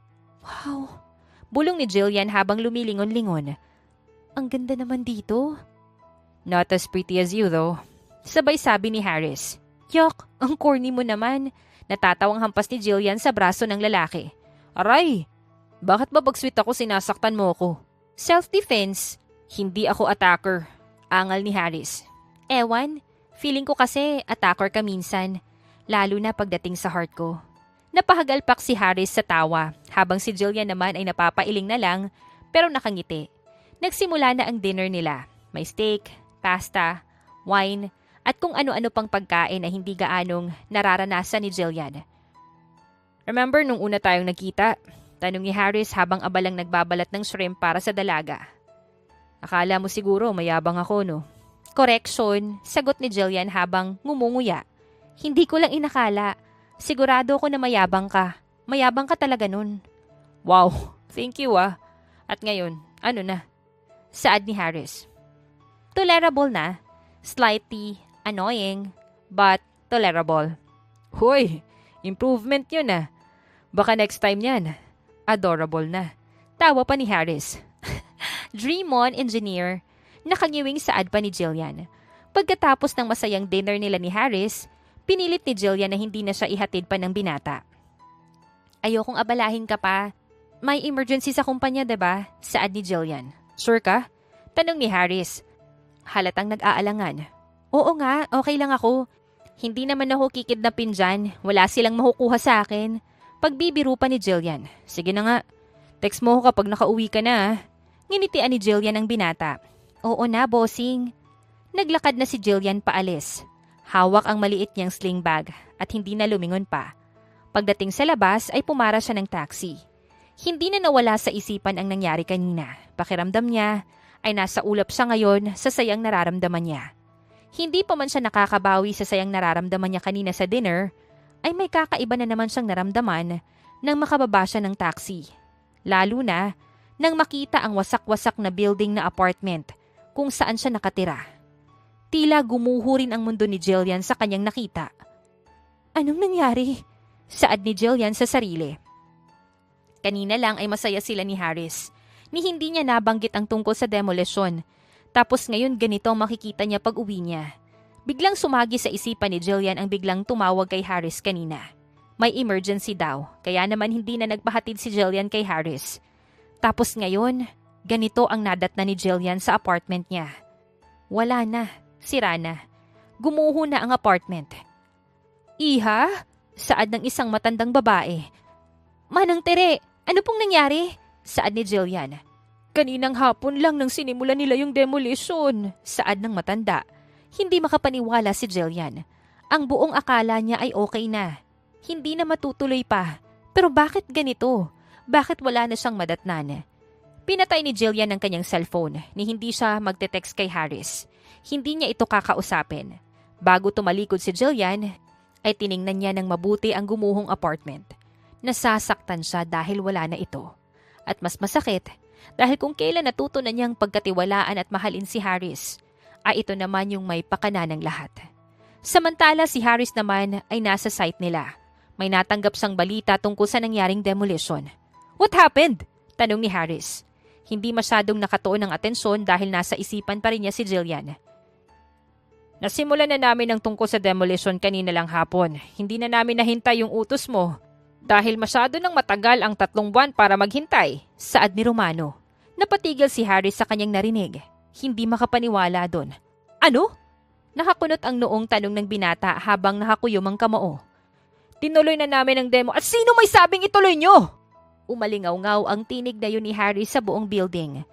Wow! Bulong ni Jillian habang lumilingon-lingon. Ang ganda naman dito. Not as pretty as you though. Sabay sabi ni Harris. Yuck, ang corny mo naman. Natatawang hampas ni Jillian sa braso ng lalaki. Aray, bakit ba pag sweet ako sinasaktan mo ko? Self-defense. Hindi ako attacker. Angal ni Harris. Ewan, feeling ko kasi attacker ka minsan. Lalo na pagdating sa heart ko. Napahagalpak si Harris sa tawa habang si Jillian naman ay napapailing na lang pero nakangiti. Nagsimula na ang dinner nila. May steak, pasta, wine, at kung ano-ano pang pagkain na hindi gaanong nararanasan ni Jillian. Remember nung una tayong nagkita? Tanong ni Harris habang abalang nagbabalat ng shrimp para sa dalaga. Akala mo siguro mayabang ako, no? Correction, sagot ni Jillian habang ngumunguya. Hindi ko lang inakala. Sigurado ko na mayabang ka. Mayabang ka talaga nun. Wow, thank you ah. At ngayon, ano na? Saad ni Harris. Tolerable na. Slightly annoying, but tolerable. Hoy, improvement yun ah. Baka next time yan, adorable na. Tawa pa ni Harris. Dream on, engineer. Nakangiwing saad pa ni Jillian. Pagkatapos ng masayang dinner nila ni Harris, pinilit ni Jillian na hindi na siya ihatid pa ng binata. Ayokong abalahin ka pa. May emergency sa kumpanya, diba? Saad ni Jillian. Sure ka? Tanong ni Harris. Halatang nag-aalangan. Oo nga, okay lang ako. Hindi naman ako kikidnapin dyan. Wala silang makukuha sa akin. Pagbibiro pa ni Jillian. Sige na nga. Text mo ko kapag nakauwi ka na. Nginitian ni Jillian ang binata. Oo na, bossing. Naglakad na si Jillian paalis. Hawak ang maliit niyang sling bag at hindi na lumingon pa. Pagdating sa labas ay pumara siya ng taxi. Hindi na nawala sa isipan ang nangyari kanina. Pakiramdam niya ay nasa ulap siya ngayon sa sayang nararamdaman niya. Hindi pa man siya nakakabawi sa sayang nararamdaman niya kanina sa dinner, ay may kakaiba na naman siyang naramdaman nang makababa siya ng taxi. Lalo na nang makita ang wasak-wasak na building na apartment kung saan siya nakatira. Tila gumuho rin ang mundo ni Jillian sa kanyang nakita. Anong nangyari? Saad ni Jillian sa sarili. Kanina lang ay masaya sila ni Harris. Ni hindi niya nabanggit ang tungkol sa demolisyon. Tapos ngayon ganito ang makikita niya pag uwi niya. Biglang sumagi sa isipan ni Jillian ang biglang tumawag kay Harris kanina. May emergency daw, kaya naman hindi na nagpahatid si Jillian kay Harris. Tapos ngayon, ganito ang nadatna ni Jillian sa apartment niya. Wala na. Sira na. Gumuho na ang apartment. Iha? Saad ng isang matandang babae. Manang Tere, ano pong nangyari? Saad ni Jillian. Kaninang hapon lang nang sinimulan nila yung demolition. Saad ng matanda. Hindi makapaniwala si Jillian. Ang buong akala niya ay okay na. Hindi na matutuloy pa. Pero bakit ganito? Bakit wala na siyang madatnan? Pinatay ni Jillian ang kanyang cellphone ni hindi siya magte-text kay Harris. Hindi niya ito kakausapin. Bago tumalikod si Jillian, ay tiningnan niya ng mabuti ang gumuhong apartment. Nasasaktan siya dahil wala na ito. At mas masakit dahil kung kailan natuto na niyang pagkatiwalaan at mahalin si Harris, ay ito naman yung may pakana ng lahat. Samantala si Harris naman ay nasa site nila. May natanggap siyang balita tungkol sa nangyaring demolition. What happened? Tanong ni Harris. Hindi masyadong nakatuon ng atensyon dahil nasa isipan pa rin niya si Jillian. Nasimulan na namin ang tungkol sa demolition kanina lang hapon. Hindi na namin nahintay yung utos mo. Dahil masyado nang matagal ang 3 buwan para maghintay, saad ni Romano. Napatigil si Harris sa kanyang narinig. Hindi makapaniwala doon. Ano? Nakakunot ang noong tanong ng binata habang nakakuyom ang kamao. Tinuloy na namin ang demo at sino may sabing ituloy nyo? Umalingaw-ngaw ang tinig na yun ni Harris sa buong building.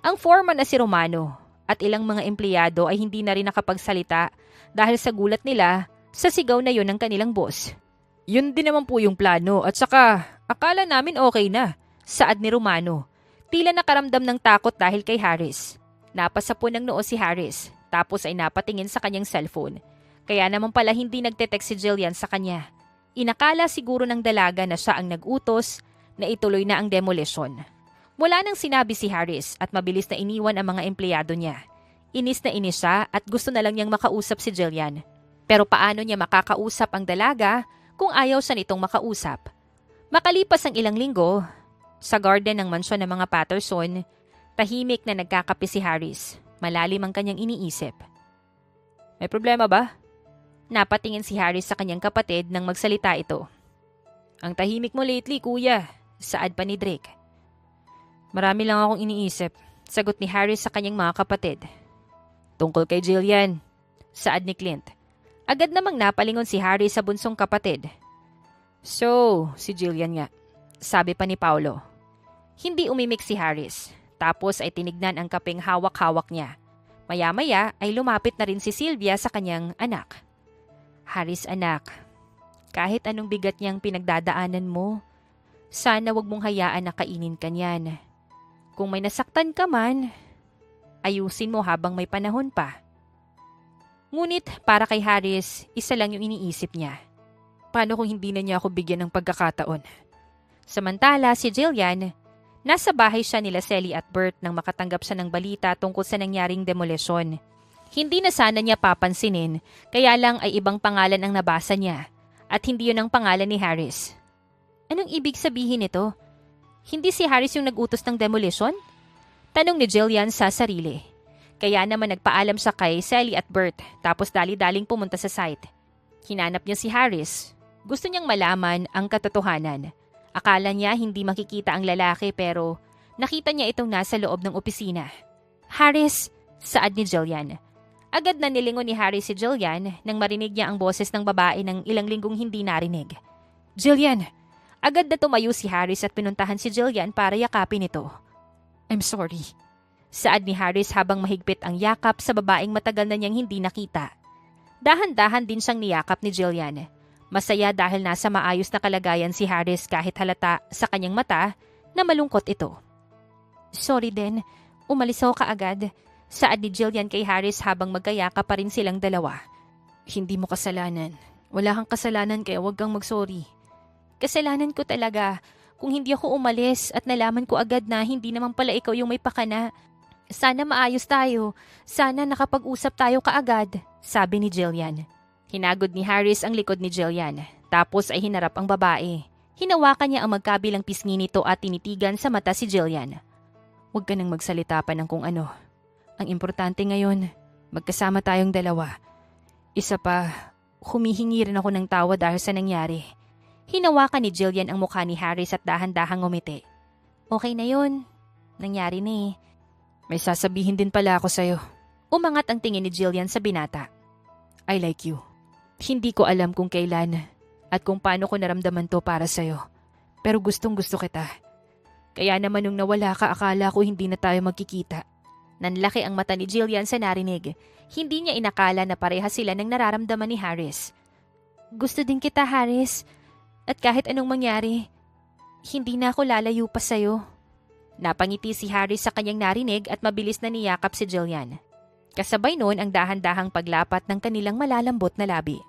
Ang foreman na si Romano at ilang mga empleyado ay hindi na rin nakapagsalita dahil sa gulat nila sa sigaw na yun ng kanilang boss. Yun din naman po yung plano at saka akala namin okay na, saad ni Romano. Tila nakaramdam ng takot dahil kay Harris. Napasa po ng noo si Harris tapos ay napatingin sa kanyang cellphone. Kaya naman pala hindi nagte-text si Jillian sa kanya. Inakala siguro ng dalaga na siya ang nag-utos na ituloy na ang demolition. Wala nang sinabi si Harris at mabilis na iniwan ang mga empleyado niya. Inis na inis siya at gusto na lang niyang makausap si Jillian. Pero paano niya makakausap ang dalaga kung ayaw siya nitong makausap? Makalipas ang ilang linggo, Sa garden ng mansyon ng mga Patterson, tahimik na nagkakape si Harris. Malalim ang kanyang iniisip. May problema ba? Napatingin si Harris sa kanyang kapatid nang magsalita ito. Ang tahimik mo lately, kuya, saad pa ni Drake. Marami lang akong iniisip, sagot ni Harris sa kanyang mga kapatid. Tungkol kay Jillian, saad ni Clint. Agad namang napalingon si Harris sa bunsong kapatid. So, si Jillian nga, sabi pa ni Paulo. Hindi umimik si Harris, tapos ay tinignan ang kapeng hawak-hawak niya. Maya-maya ay lumapit na rin si Sylvia sa kanyang anak. Harris anak, kahit anong bigat niyang pinagdadaanan mo, sana wag mong hayaan na kainin ka niyan. Kung may nasaktan ka man, ayusin mo habang may panahon pa. Ngunit para kay Harris, isa lang yung iniisip niya. Paano kung hindi na niya ako bigyan ng pagkakataon? Samantala si Jillian, nasa bahay siya nila Sally at Bert nang makatanggap siya ng balita tungkol sa nangyaring demolisyon. Hindi na sana niya papansinin, kaya lang ay ibang pangalan ang nabasa niya at hindi yun ang pangalan ni Harris. Anong ibig sabihin nito? Hindi si Harris yung nag-utos ng demolition? Tanong ni Jillian sa sarili. Kaya naman nagpaalam siya kay Sally at Bert tapos dali-daling pumunta sa site. Hinanap niya si Harris. Gusto niyang malaman ang katotohanan. Akala niya hindi makikita ang lalaki pero nakita niya itong nasa loob ng opisina. Harris, saad ni Jillian. Agad na nilingon ni Harris si Jillian nang marinig niya ang boses ng babae ng ilang linggong hindi narinig. Jillian! Agad na tumayo si Harris at pinuntahan si Jillian para yakapin ito. I'm sorry. Saad ni Harris habang mahigpit ang yakap sa babaeng matagal na niyang hindi nakita. Dahan-dahan din siyang niyakap ni Jillian. Masaya dahil nasa maayos na kalagayan si Harris kahit halata sa kanyang mata na malungkot ito. Sorry din, umalis ako kaagad. Saad ni Jillian kay Harris habang magkayakap pa rin silang dalawa. Hindi mo kasalanan. Wala kang kasalanan kaya huwag kang mag-sorry. Kasalanan ko talaga. Kung hindi ako umalis at nalaman ko agad na hindi naman pala ikaw yung may pakana. Sana maayos tayo. Sana nakapag-usap tayo kaagad, sabi ni Jillian. Hinagod ni Harris ang likod ni Jillian. Tapos ay hinarap ang babae. Hinawakan niya ang magkabilang pisngi nito at tinitigan sa mata si Jillian. Huwag ka nang magsalita pa ng kung ano. Ang importante ngayon, magkasama tayong dalawa. Isa pa, humihingi rin ako ng tawa dahil sa nangyari. Hinawakan ni Jillian ang mukha ni Harris at dahan-dahang ngumiti. Okay na yun. Nangyari na eh. May sasabihin din pala ako sa'yo. Umangat ang tingin ni Jillian sa binata. I like you. Hindi ko alam kung kailan at kung paano ko naramdaman to para sa'yo. Pero gustong gusto kita. Kaya naman nung nawala ka akala ko hindi na tayo magkikita. Nanlaki ang mata ni Jillian sa narinig. Hindi niya inakala na pareha sila ng nararamdaman ni Harris. Gusto din kita, Harris. At kahit anong mangyari, hindi na ako lalayo pa sa'yo. Napangiti si Harris sa kanyang narinig at mabilis na niyakap si Jillian. Kasabay noon ang dahan-dahang paglapat ng kanilang malalambot na labi.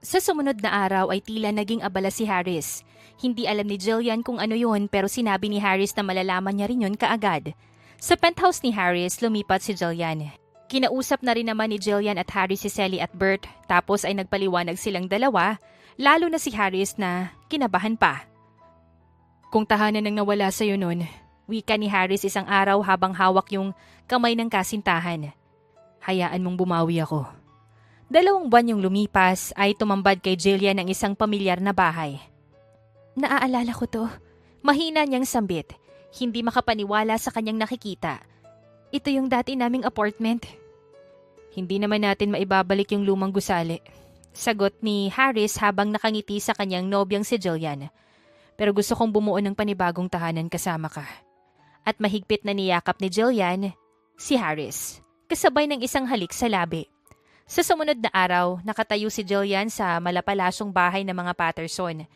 Sa sumunod na araw ay tila naging abala si Harris. Hindi alam ni Jillian kung ano yun pero sinabi ni Harris na malalaman niya rin yun kaagad. Sa penthouse ni Harris, lumipat si Jillian. Kinausap na rin naman ni Jillian at Harris si Sally at Bert tapos ay nagpaliwanag silang dalawa, lalo na si Harris na kinabahan pa. Kung tahanan nang nawala sa'yo nun, wika ni Harris isang araw habang hawak yung kamay ng kasintahan. Hayaan mong bumawi ako. 2 buwan yung lumipas ay tumambad kay Jillian ang isang pamilyar na bahay. Naaalala ko to. Mahina niyang sambit. Hindi makapaniwala sa kanyang nakikita. Ito yung dati naming apartment. Hindi naman natin maibabalik yung lumang gusali. Sagot ni Harris habang nakangiti sa kanyang nobyang si Jillian. Pero gusto kong bumuo ng panibagong tahanan kasama ka. At mahigpit na niyakap ni Jillian si Harris. Kasabay ng isang halik sa labi. Sa sumunod na araw, nakatayo si Jillian sa malapalasyong bahay ng mga Patterson.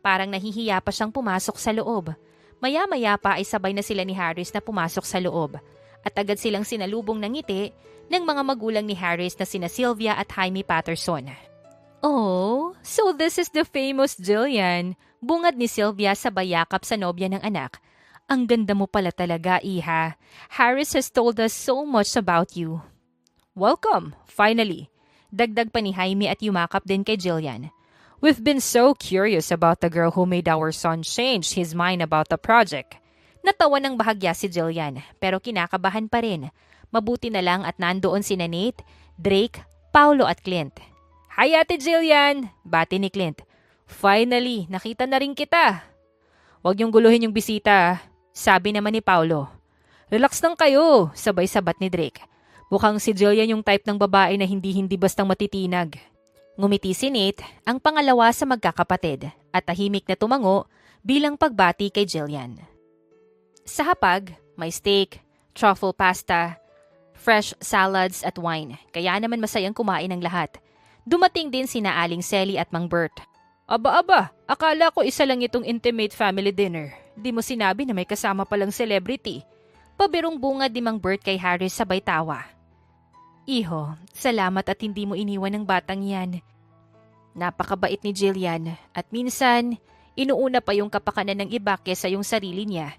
Parang nahihiya pa siyang pumasok sa loob. Maya-maya pa ay sabay na sila ni Harris na pumasok sa loob. At agad silang sinalubong ng ngiti ng mga magulang ni Harris na sina Sylvia at Jaime Patterson. Oh, so this is the famous Jillian. Bungad ni Sylvia sa bayakap sa nobya ng anak. Ang ganda mo pala talaga, Iha. Harris has told us so much about you. Welcome, finally. Dagdag pa ni Jaime at yumakap din kay Jillian. We've been so curious about the girl who made our son change his mind about the project. Natawa ng bahagya si Jillian, pero kinakabahan pa rin. Mabuti na lang at nandoon sina Nate, Drake, Paulo at Clint. Hi Ate Jillian! Bati ni Clint. Finally, nakita na rin kita. Huwag niyong guluhin yung bisita, sabi naman ni Paulo. Relax lang kayo, sabay-sabat ni Drake. Mukhang si Jillian yung type ng babae na hindi bastang matitinag. Ngumiti si Nate, ang pangalawa sa magkakapatid, at tahimik na tumango bilang pagbati kay Jillian. Sa hapag, may steak, truffle pasta, fresh salads at wine, kaya naman masayang kumain ang lahat. Dumating din sina Aling Selly at Mang Bert. Aba, akala ko isa lang itong intimate family dinner. Di mo sinabi na may kasama palang celebrity. Pabirong bunga di Mang Bert kay Harris sabay tawa. Iho, salamat at hindi mo iniwan ng batang yan. Napakabait ni Jillian at minsan, inuuna pa yung kapakanan ng iba kesa yung sarili niya.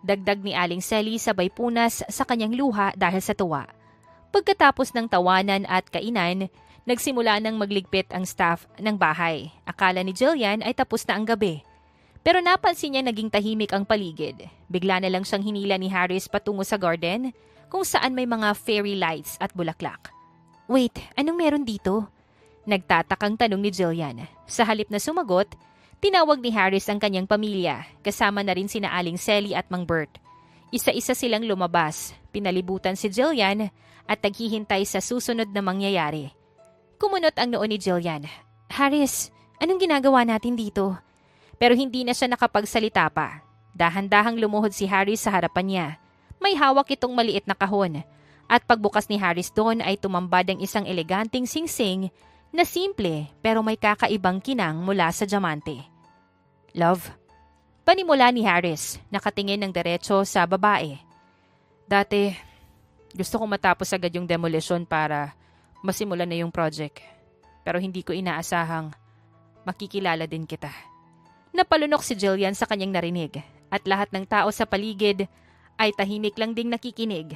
Dagdag ni Aling Selly sabay punas sa kanyang luha dahil sa tuwa. Pagkatapos ng tawanan at kainan, nagsimula nang magligpit ang staff ng bahay. Akala ni Jillian ay tapos na ang gabi. Pero napansin niya naging tahimik ang paligid. Bigla na lang siyang hinila ni Harris patungo sa garden kung saan may mga fairy lights at bulaklak. Wait, anong meron dito? Nagtatakang tanong ni Jillian. Sa halip na sumagot, tinawag ni Harris ang kanyang pamilya, kasama na rin sina Aling Selly at Mang Bert. Isa-isa silang lumabas, pinalibutan si Jillian at naghihintay sa susunod na mangyayari. Kumunot ang noo ni Jillian. Harris, anong ginagawa natin dito? Pero hindi na siya nakapagsalita pa. Dahan-dahang lumuhod si Harris sa harapan niya. May hawak itong maliit na kahon. At pagbukas ni Harris doon ay tumambad ang isang eleganting singsing na simple pero may kakaibang kinang mula sa diamante. Love? Panimula ni Harris, nakatingin ng diretso sa babae. Dati, gusto kong matapos agad yung demolition para masimulan na yung project. Pero hindi ko inaasahang makikilala din kita. Napalunok si Jillian sa kanyang narinig at lahat ng tao sa paligid ay tahimik lang ding nakikinig.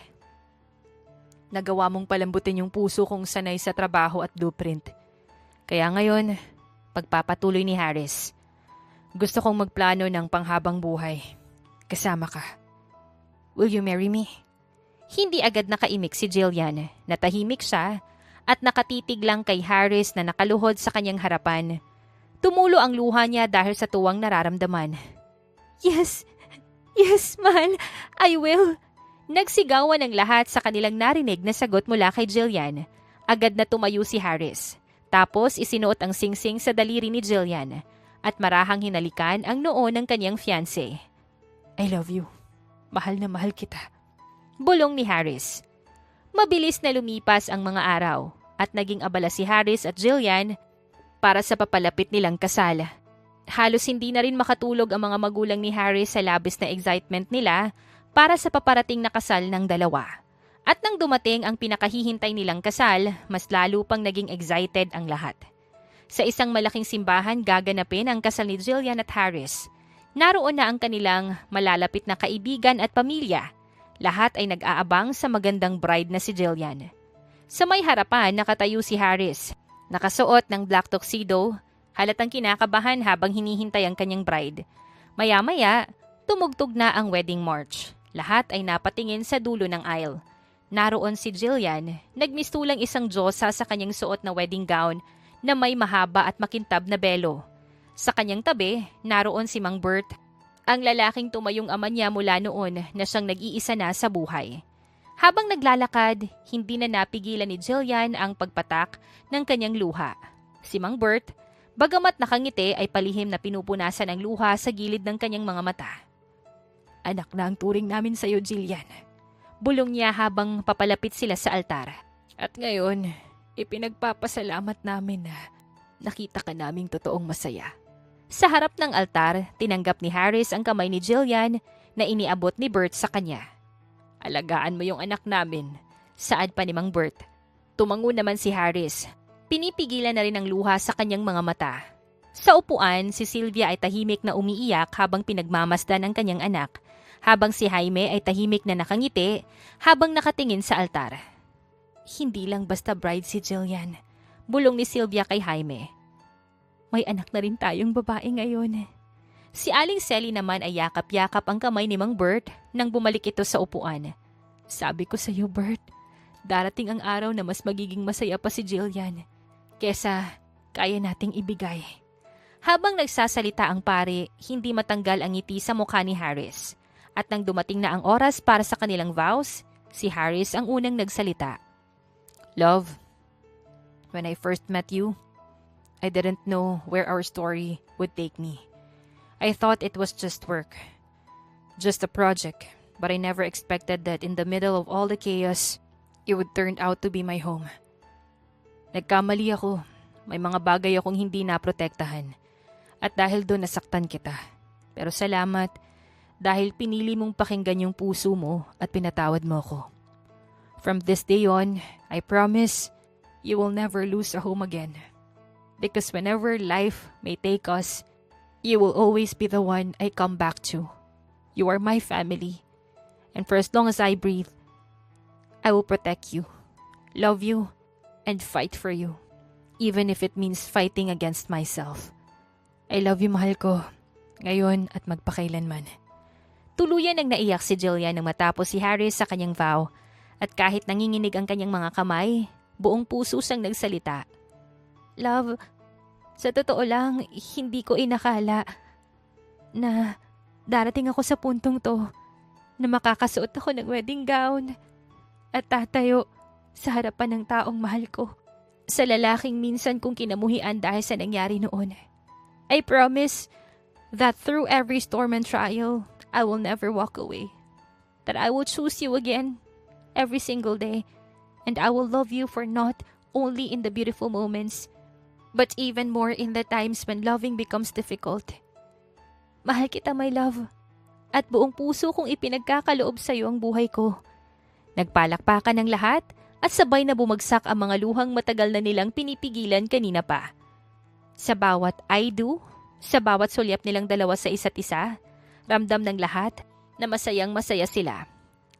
Nagawa mong palambutin yung puso kong sanay sa trabaho at blueprint. Kaya ngayon, pagpapatuloy ni Harris, gusto kong magplano ng panghabang buhay. Kasama ka. Will you marry me? Hindi agad nakaimik si Jillian. Natahimik siya at nakatitig lang kay Harris na nakaluhod sa kanyang harapan. Tumulo ang luha niya dahil sa tuwang nararamdaman. Yes, mahal, I will. Nagsigawan ang lahat sa kanilang narinig na sagot mula kay Jillian. Agad na tumayo si Harris. Tapos isinuot ang singsing sa daliri ni Jillian at marahang hinalikan ang noo ng kanyang fiancé. I love you. Mahal na mahal kita. Bulong ni Harris. Mabilis na lumipas ang mga araw at naging abala si Harris at Jillian para sa papalapit nilang kasal. Halos hindi na rin makatulog ang mga magulang ni Harris sa labis na excitement nila para sa paparating na kasal ng dalawa. At nang dumating ang pinakahihintay nilang kasal, mas lalo pang naging excited ang lahat. Sa isang malaking simbahan gaganapin ang kasal ni Jillian at Harris. Naroon na ang kanilang malalapit na kaibigan at pamilya. Lahat ay nag-aabang sa magandang bride na si Jillian. Sa may harapan nakatayo si Harris. Nakasuot ng black tuxedo, halatang kinakabahan habang hinihintay ang kanyang bride. Maya-maya, tumugtog na ang wedding march. Lahat ay napatingin sa dulo ng aisle. Naroon si Jillian, nagmistulang isang diyosa sa kanyang suot na wedding gown na may mahaba at makintab na belo. Sa kanyang tabi, naroon si Mang Bert, ang lalaking tumayong ama niya mula noon na siyang nag-iisa na sa buhay. Habang naglalakad, hindi na napigilan ni Jillian ang pagpatak ng kanyang luha. Si Mang Bert, bagamat nakangiti ay palihim na pinupunasan ang luha sa gilid ng kanyang mga mata. Anak na ang turing namin sa iyo, Jillian. Bulong niya habang papalapit sila sa altar. At ngayon, ipinagpapasalamat namin na nakita ka naming totoong masaya. Sa harap ng altar, tinanggap ni Harris ang kamay ni Jillian na iniabot ni Bert sa kanya. Alagaan mo yung anak namin. Saad pa ni Mang Bert. Tumango naman si Harris. Pinipigilan na rin ang luha sa kanyang mga mata. Sa upuan, si Sylvia ay tahimik na umiiyak habang pinagmamasdan ang kanyang anak. Habang si Jaime ay tahimik na nakangiti habang nakatingin sa altar. Hindi lang basta bride si Jillian. Bulong ni Sylvia kay Jaime. May anak na rin tayong babae ngayon. Si Aling Selly naman ay yakap-yakap ang kamay ni Mang Bert nang bumalik ito sa upuan. Sabi ko sa iyo, Bert, darating ang araw na mas magiging masaya pa si Jillian kesa kaya nating ibigay. Habang nagsasalita ang pare, hindi matanggal ang ngiti sa mukha ni Harris. At nang dumating na ang oras para sa kanilang vows, si Harris ang unang nagsalita. Love, when I first met you, I didn't know where our story would take me. I thought it was just work, just a project, but I never expected that in the middle of all the chaos, it would turn out to be my home. Nagkamali ako, may mga bagay akong hindi naprotektahan, at dahil doon nasaktan kita. Pero salamat, dahil pinili mong pakinggan yung puso mo at pinatawad mo ko. From this day on, I promise, you will never lose a home again. Because whenever life may take us, you will always be the one I come back to. You are my family. And for as long as I breathe, I will protect you, love you, and fight for you. Even if it means fighting against myself. I love you, mahal ko. Ngayon at magpakailanman. Tuluyan ang naiyak si Jillian nang matapos si Harris sa kanyang vow. At kahit nanginginig ang kanyang mga kamay, buong puso siyang nagsalita. Love, sa totoo lang, hindi ko inakala na darating ako sa puntong to na makakasuot ako ng wedding gown at tatayo sa harapan ng taong mahal ko. Sa lalaking minsan kong kinamuhian dahil sa nangyari noon. I promise that through every storm and trial, I will never walk away. That I will choose you again every single day. And I will love you for not only in the beautiful moments, but even more in the times when loving becomes difficult. Mahal kita, my love. At buong puso kong ipinagkakaloob sa iyo ang buhay ko. Nagpalakpakan ng lahat at sabay na bumagsak ang mga luhang matagal na nilang pinipigilan kanina pa. Sa bawat I do, sa bawat sulyap nilang dalawa sa isa't isa, ramdam ng lahat na masayang masaya sila.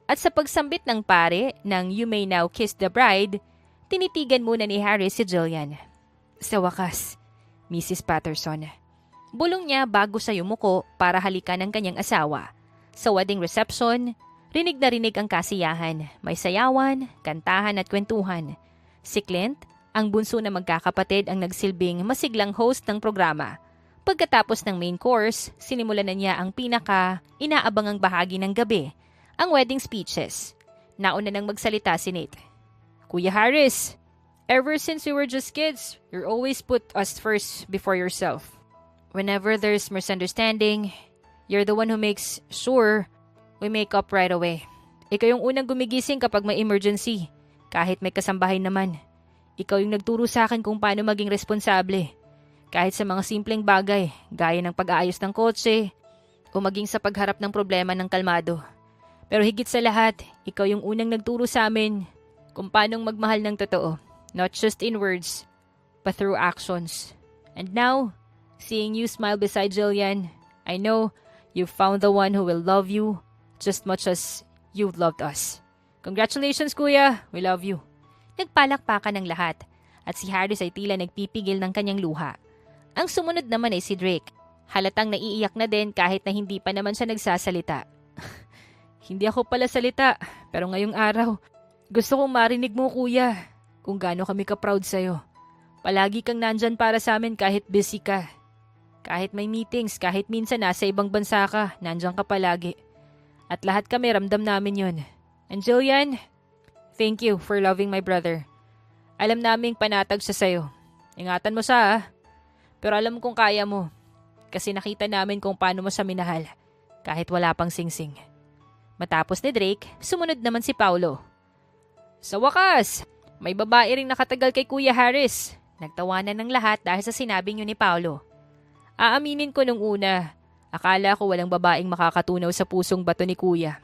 At sa pagsambit ng pare ng You May Now Kiss the Bride, tinitigan muna ni Harry si Jillian. Sa wakas, Mrs. Patterson. Bulong niya bago sa yumuko para halikan ng kanyang asawa. Sa wedding reception, rinig na rinig ang kasiyahan. May sayawan, kantahan at kwentuhan. Si Clint, ang bunso na magkakapatid ang nagsilbing masiglang host ng programa. Pagkatapos ng main course, sinimulan na niya ang inaabangang bahagi ng gabi, ang wedding speeches. Nauna nang magsalita si Nate. Kuya Harris, ever since we were just kids, you always put us first before yourself. Whenever there's misunderstanding, you're the one who makes sure we make up right away. Ikaw yung unang gumigising kapag may emergency, kahit may kasambahay naman. Ikaw yung nagturo sa akin kung paano maging responsable. Kahit sa mga simpleng bagay, gaya ng pag-aayos ng kotse, o maging sa pagharap ng problema ng kalmado. Pero higit sa lahat, ikaw yung unang nagturo sa amin kung paanong magmahal ng totoo. Not just in words, but through actions. And now, seeing you smile beside Jillian, I know you've found the one who will love you just much as you've loved us. Congratulations, Kuya! We love you. Nagpalakpakan ng lahat at si Harris ay tila nagpipigil ng kanyang luha. Ang sumunod naman ay si Drake. Halatang naiiyak na din kahit na hindi pa naman siya nagsasalita. Hindi ako pala salita, pero ngayong araw, gusto kong marinig mo, Kuya, kung gaano kami ka-proud sa'yo. Palagi kang nandyan para sa amin kahit busy ka. Kahit may meetings, kahit minsan nasa ibang bansa ka, nandyan ka palagi. At lahat kami ramdam namin yun. And Jillian, thank you for loving my brother. Alam naming panatag siya sa'yo. Ingatan mo siya, Pero alam kong kaya mo. Kasi nakita namin kung paano mo siya minahal. Kahit wala pang singsing. Matapos ni Drake, sumunod naman si Paulo. Sa wakas, may babae ring nakatagal kay Kuya Harris. Nagtawanan ng lahat dahil sa sinabing yun ni Paulo. Aaminin ko nung una, akala ko walang babaeng makakatunaw sa pusong bato ni Kuya.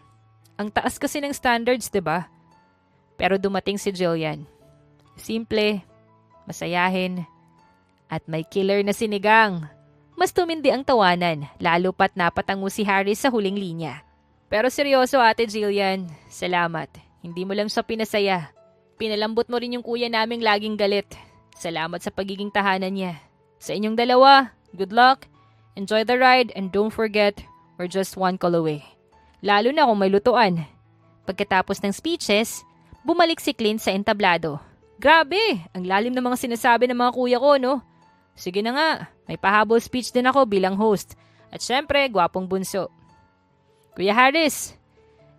Ang taas kasi ng standards, 'di ba? Pero dumating si Jillian. Simple, masayahin, at may killer na sinigang. Mas tumindi ang tawanan, lalo pat napatango si Harris sa huling linya. Pero seryoso, Ate Jillian, salamat. Hindi mo lang siya pinasaya. Pinalambot mo rin yung kuya naming laging galit. Salamat sa pagiging tahanan niya. Sa inyong dalawa, good luck, enjoy the ride, and don't forget, we're just one call away. Lalo na kung may lutuan. Pagkatapos ng speeches, bumalik si Clint sa entablado. Grabe, ang lalim ng mga sinasabi ng mga kuya ko, no? Sige na nga, may pahabol speech din ako bilang host. At syempre, gwapong bunso. Kuya Harris,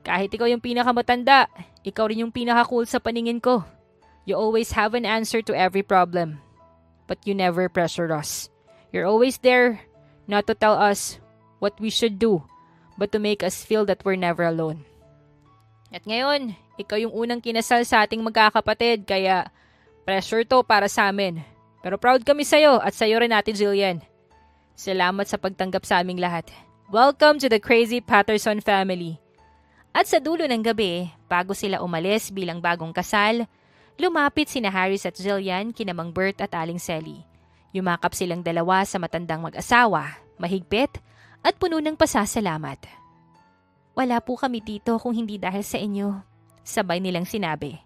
kahit ikaw yung pinakamatanda, ikaw rin yung pinaka-cool sa paningin ko. You always have an answer to every problem. But you never pressure us. You're always there, not to tell us what we should do, but to make us feel that we're never alone. At ngayon, ikaw yung unang kinasal sa ating magkakapatid, kaya pressure to para sa amin. Pero proud kami sa'yo at sa'yo rin Ate Jillian. Salamat sa pagtanggap sa aming lahat. Welcome to the Crazy Patterson family. At sa dulo ng gabi, bago sila umalis bilang bagong kasal, lumapit sina Harris at Jillian kina Mang Bert at Aling Selly. Yumakap silang dalawa sa matandang mag-asawa, mahigpit at puno ng pasasalamat. Wala po kami dito kung hindi dahil sa inyo, sabay nilang sinabi.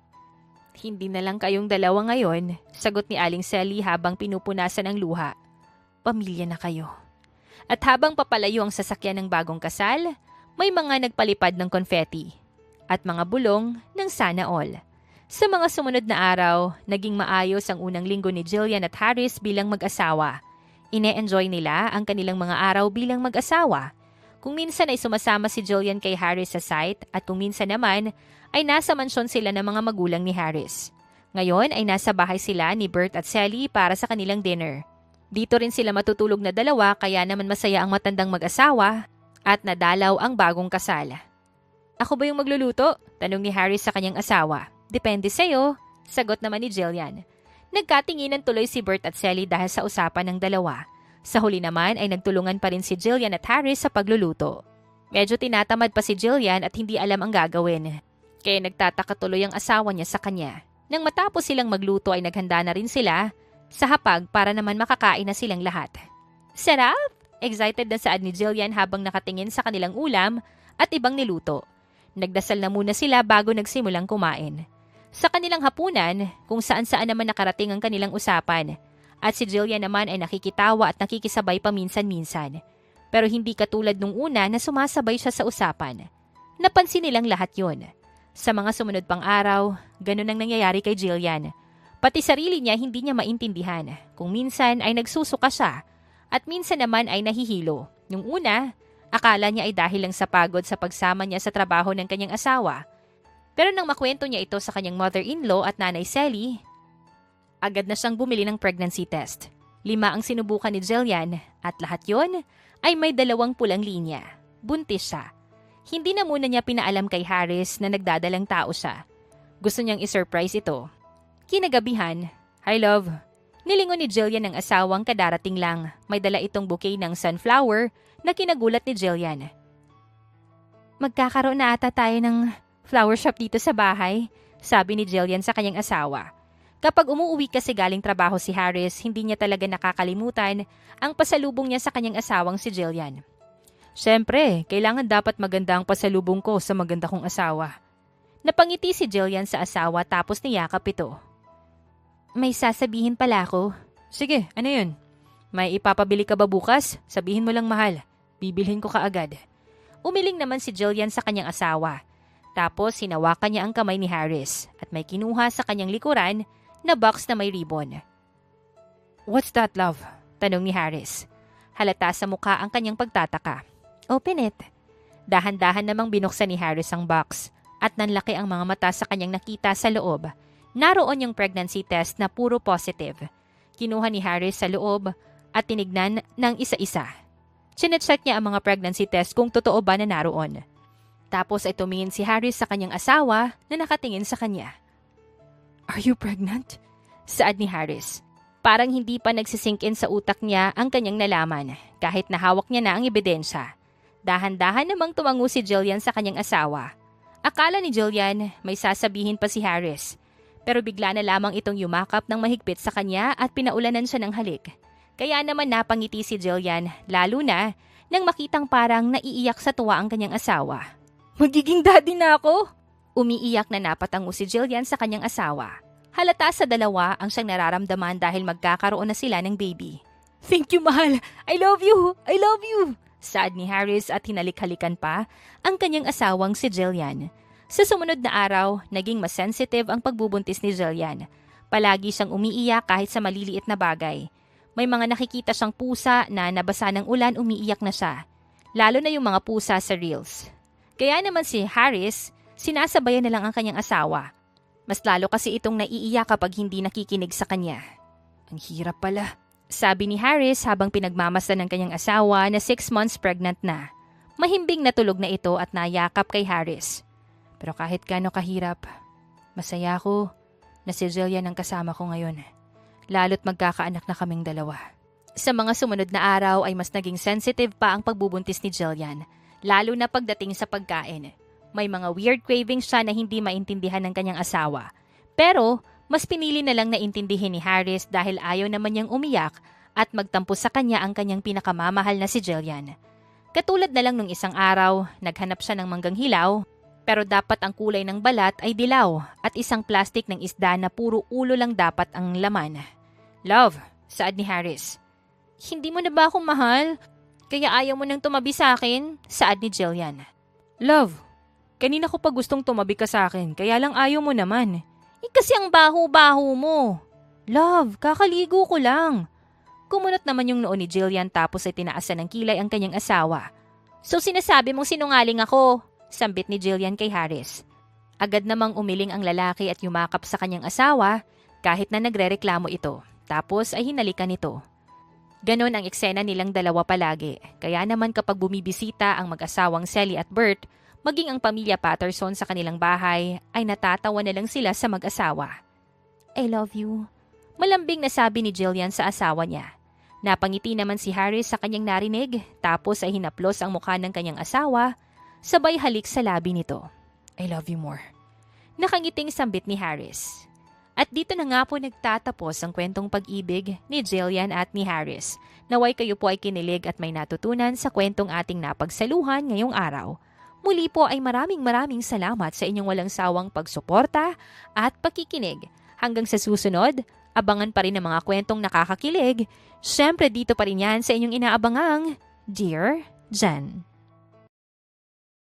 Hindi na lang kayong dalawa ngayon, sagot ni Aling Selly habang pinupunasan ang luha. Pamilya na kayo. At habang papalayo ang sasakyan ng bagong kasal, may mga nagpalipad ng confetti at mga bulong ng sana all. Sa mga sumunod na araw, naging maayos ang unang linggo ni Jillian at Harris bilang mag-asawa. Ine-enjoy nila ang kanilang mga araw bilang mag-asawa. Kung minsan ay sumasama si Jillian kay Harris sa site at kung minsan naman ay nasa mansyon sila ng mga magulang ni Harris. Ngayon ay nasa bahay sila ni Bert at Selly para sa kanilang dinner. Dito rin sila matutulog na dalawa kaya naman masaya ang matandang mag-asawa at nadalaw ang bagong kasal. Ako ba yung magluluto? Tanong ni Harris sa kanyang asawa. Depende sa'yo, sagot naman ni Jillian. Nagkatinginan tuloy si Bert at Selly dahil sa usapan ng dalawa. Sa huli naman ay nagtulungan pa rin si Jillian at Harris sa pagluluto. Medyo tinatamad pa si Jillian at hindi alam ang gagawin. Kaya nagtataka tuloy ang asawa niya sa kanya. Nang matapos silang magluto ay naghanda na rin sila sa hapag para naman makakain na silang lahat. Sarap! Excited na saad ni Jillian habang nakatingin sa kanilang ulam at ibang niluto. Nagdasal na muna sila bago nagsimulang kumain. Sa kanilang hapunan, kung saan-saan naman nakarating ang kanilang usapan. At si Jillian naman ay nakikitawa at nakikisabay paminsan-minsan. Pero hindi katulad nung una na sumasabay siya sa usapan. Napansin nilang lahat yun. Sa mga sumunod pang araw, ganun ang nangyayari kay Jillian. Pati sarili niya hindi niya maintindihan. Kung minsan ay nagsusuka siya at minsan naman ay nahihilo. Nung una, akala niya ay dahil lang sa pagod sa pagsama niya sa trabaho ng kanyang asawa. Pero nang makwento niya ito sa kanyang mother-in-law at nanay Selly, agad na siyang bumili ng pregnancy test. 5 ang sinubukan ni Jillian at lahat yon ay may 2 pulang linya. Buntis siya. Hindi na muna niya pinaalam kay Harris na nagdadalang tao siya. Gusto niyang isurprise ito. Kinagabihan, "Hi love." Nilingon ni Jillian ang asawang kadarating lang. May dala itong bouquet ng sunflower na kinagulat ni Jillian. Magkakaroon na ata tayo ng flower shop dito sa bahay, sabi ni Jillian sa kanyang asawa. Kapag umuuwi kasi galing trabaho si Harris, hindi niya talaga nakakalimutan ang pasalubong niya sa kanyang asawang si Jillian. Siyempre, kailangan dapat maganda ang pasalubong ko sa maganda kong asawa. Napangiti si Jillian sa asawa tapos niyakap ito. May sasabihin pala ako. Sige, ano yun? May ipapabili ka ba bukas? Sabihin mo lang mahal. Bibilhin ko kaagad. Umiling naman si Jillian sa kanyang asawa. Tapos hinawakan niya ang kamay ni Harris at may kinuha sa kanyang likuran na box na may ribbon. What's that, love? Tanong ni Harris. Halata sa mukha ang kanyang pagtataka. Open it. Dahan-dahan namang binuksan ni Harris ang box at nanlaki ang mga mata sa kanyang nakita sa loob. Naroon yung pregnancy test na puro positive. Kinuha ni Harris sa loob at tinignan ng isa-isa. Chinecheck niya ang mga pregnancy test kung totoo ba na naroon. Tapos ay tumingin si Harris sa kanyang asawa na nakatingin sa kanya. Are you pregnant? Saad ni Harris. Parang hindi pa nagsisink in sa utak niya ang kanyang nalaman kahit nahawak niya na ang ebidensya. Dahan-dahan namang tumango si Jillian sa kanyang asawa. Akala ni Jillian may sasabihin pa si Harris. Pero bigla na lamang itong yumakap ng mahigpit sa kanya at pinaulanan siya ng halik. Kaya naman napangiti si Jillian lalo na nang makitang parang naiiyak sa tuwa ang kanyang asawa. Magiging daddy na ako! Umiiyak na napatango si Jillian sa kanyang asawa. Halata sa dalawa ang siyang nararamdaman dahil magkakaroon na sila ng baby. Thank you, mahal. I love you. I love you. Saad ni Harris at hinalik-halikan pa ang kanyang asawang si Jillian. Sa sumunod na araw, naging mas sensitive ang pagbubuntis ni Jillian. Palagi siyang umiiyak kahit sa maliliit na bagay. May mga nakikita siyang pusa na nabasa ng ulan, umiiyak na siya. Lalo na yung mga pusa sa reels. Kaya naman si Harris, sinasabayan na lang ang kanyang asawa. Mas lalo kasi itong naiiyak kapag hindi nakikinig sa kanya. Ang hirap pala. Sabi ni Harris habang pinagmamasdan ng kanyang asawa na 6 months pregnant na. Mahimbing natulog na ito at nayakap kay Harris. Pero kahit gaano kahirap, masaya ako na si Jillian ang kasama ko ngayon. Lalo't magkakaanak na kaming dalawa. Sa mga sumunod na araw ay mas naging sensitive pa ang pagbubuntis ni Jillian, lalo na pagdating sa pagkain. May mga weird cravings siya na hindi maintindihan ng kanyang asawa. Pero mas pinili na lang na intindihin ni Harris dahil ayaw naman niyang umiyak at magtampo sa kanya ang kanyang pinakamamahal na si Jillian. Katulad na lang nung isang araw, naghanap siya ng manggang hilaw, pero dapat ang kulay ng balat ay dilaw at isang plastic ng isda na puro ulo lang dapat ang laman. Love, saad ni Harris. Hindi mo na ba akong mahal? Kaya ayaw mo nang tumabi sa akin? Saad ni Jillian. Love, kanina ko pa gustong tumabi ka sa akin, kaya lang ayaw mo naman. Kasi ang baho-baho mo. Love, kakaligo ko lang. Kumunot naman yung noo ni Jillian tapos ay tinaasan ng kilay ang kanyang asawa. So sinasabi mong sinungaling ako, sambit ni Jillian kay Harris. Agad namang umiling ang lalaki at yumakap sa kanyang asawa kahit na nagrereklamo ito. Tapos ay hinalikan ito. Ganon ang eksena nilang dalawa palagi. Kaya naman kapag bumibisita ang mag-asawang Sally at Bert, maging ang pamilya Patterson sa kanilang bahay ay natatawa na lang sila sa mag-asawa. I love you. Malambing na sabi ni Jillian sa asawa niya. Napangiti naman si Harris sa kanyang narinig tapos ay hinaplos ang mukha ng kanyang asawa sabay halik sa labi nito. I love you more. Nakangiting sambit ni Harris. At dito na nga po nagtatapos ang kwentong pag-ibig ni Jillian at ni Harris. Naway kayo po ay kinilig at may natutunan sa kwentong ating napagsaluhan ngayong araw. Muli po ay maraming salamat sa inyong walang sawang pagsuporta at pakikinig. Hanggang sa susunod, abangan pa rin ang mga kwentong nakakakilig. Siyempre dito pa rin yan sa inyong inaabangang Dear Jen.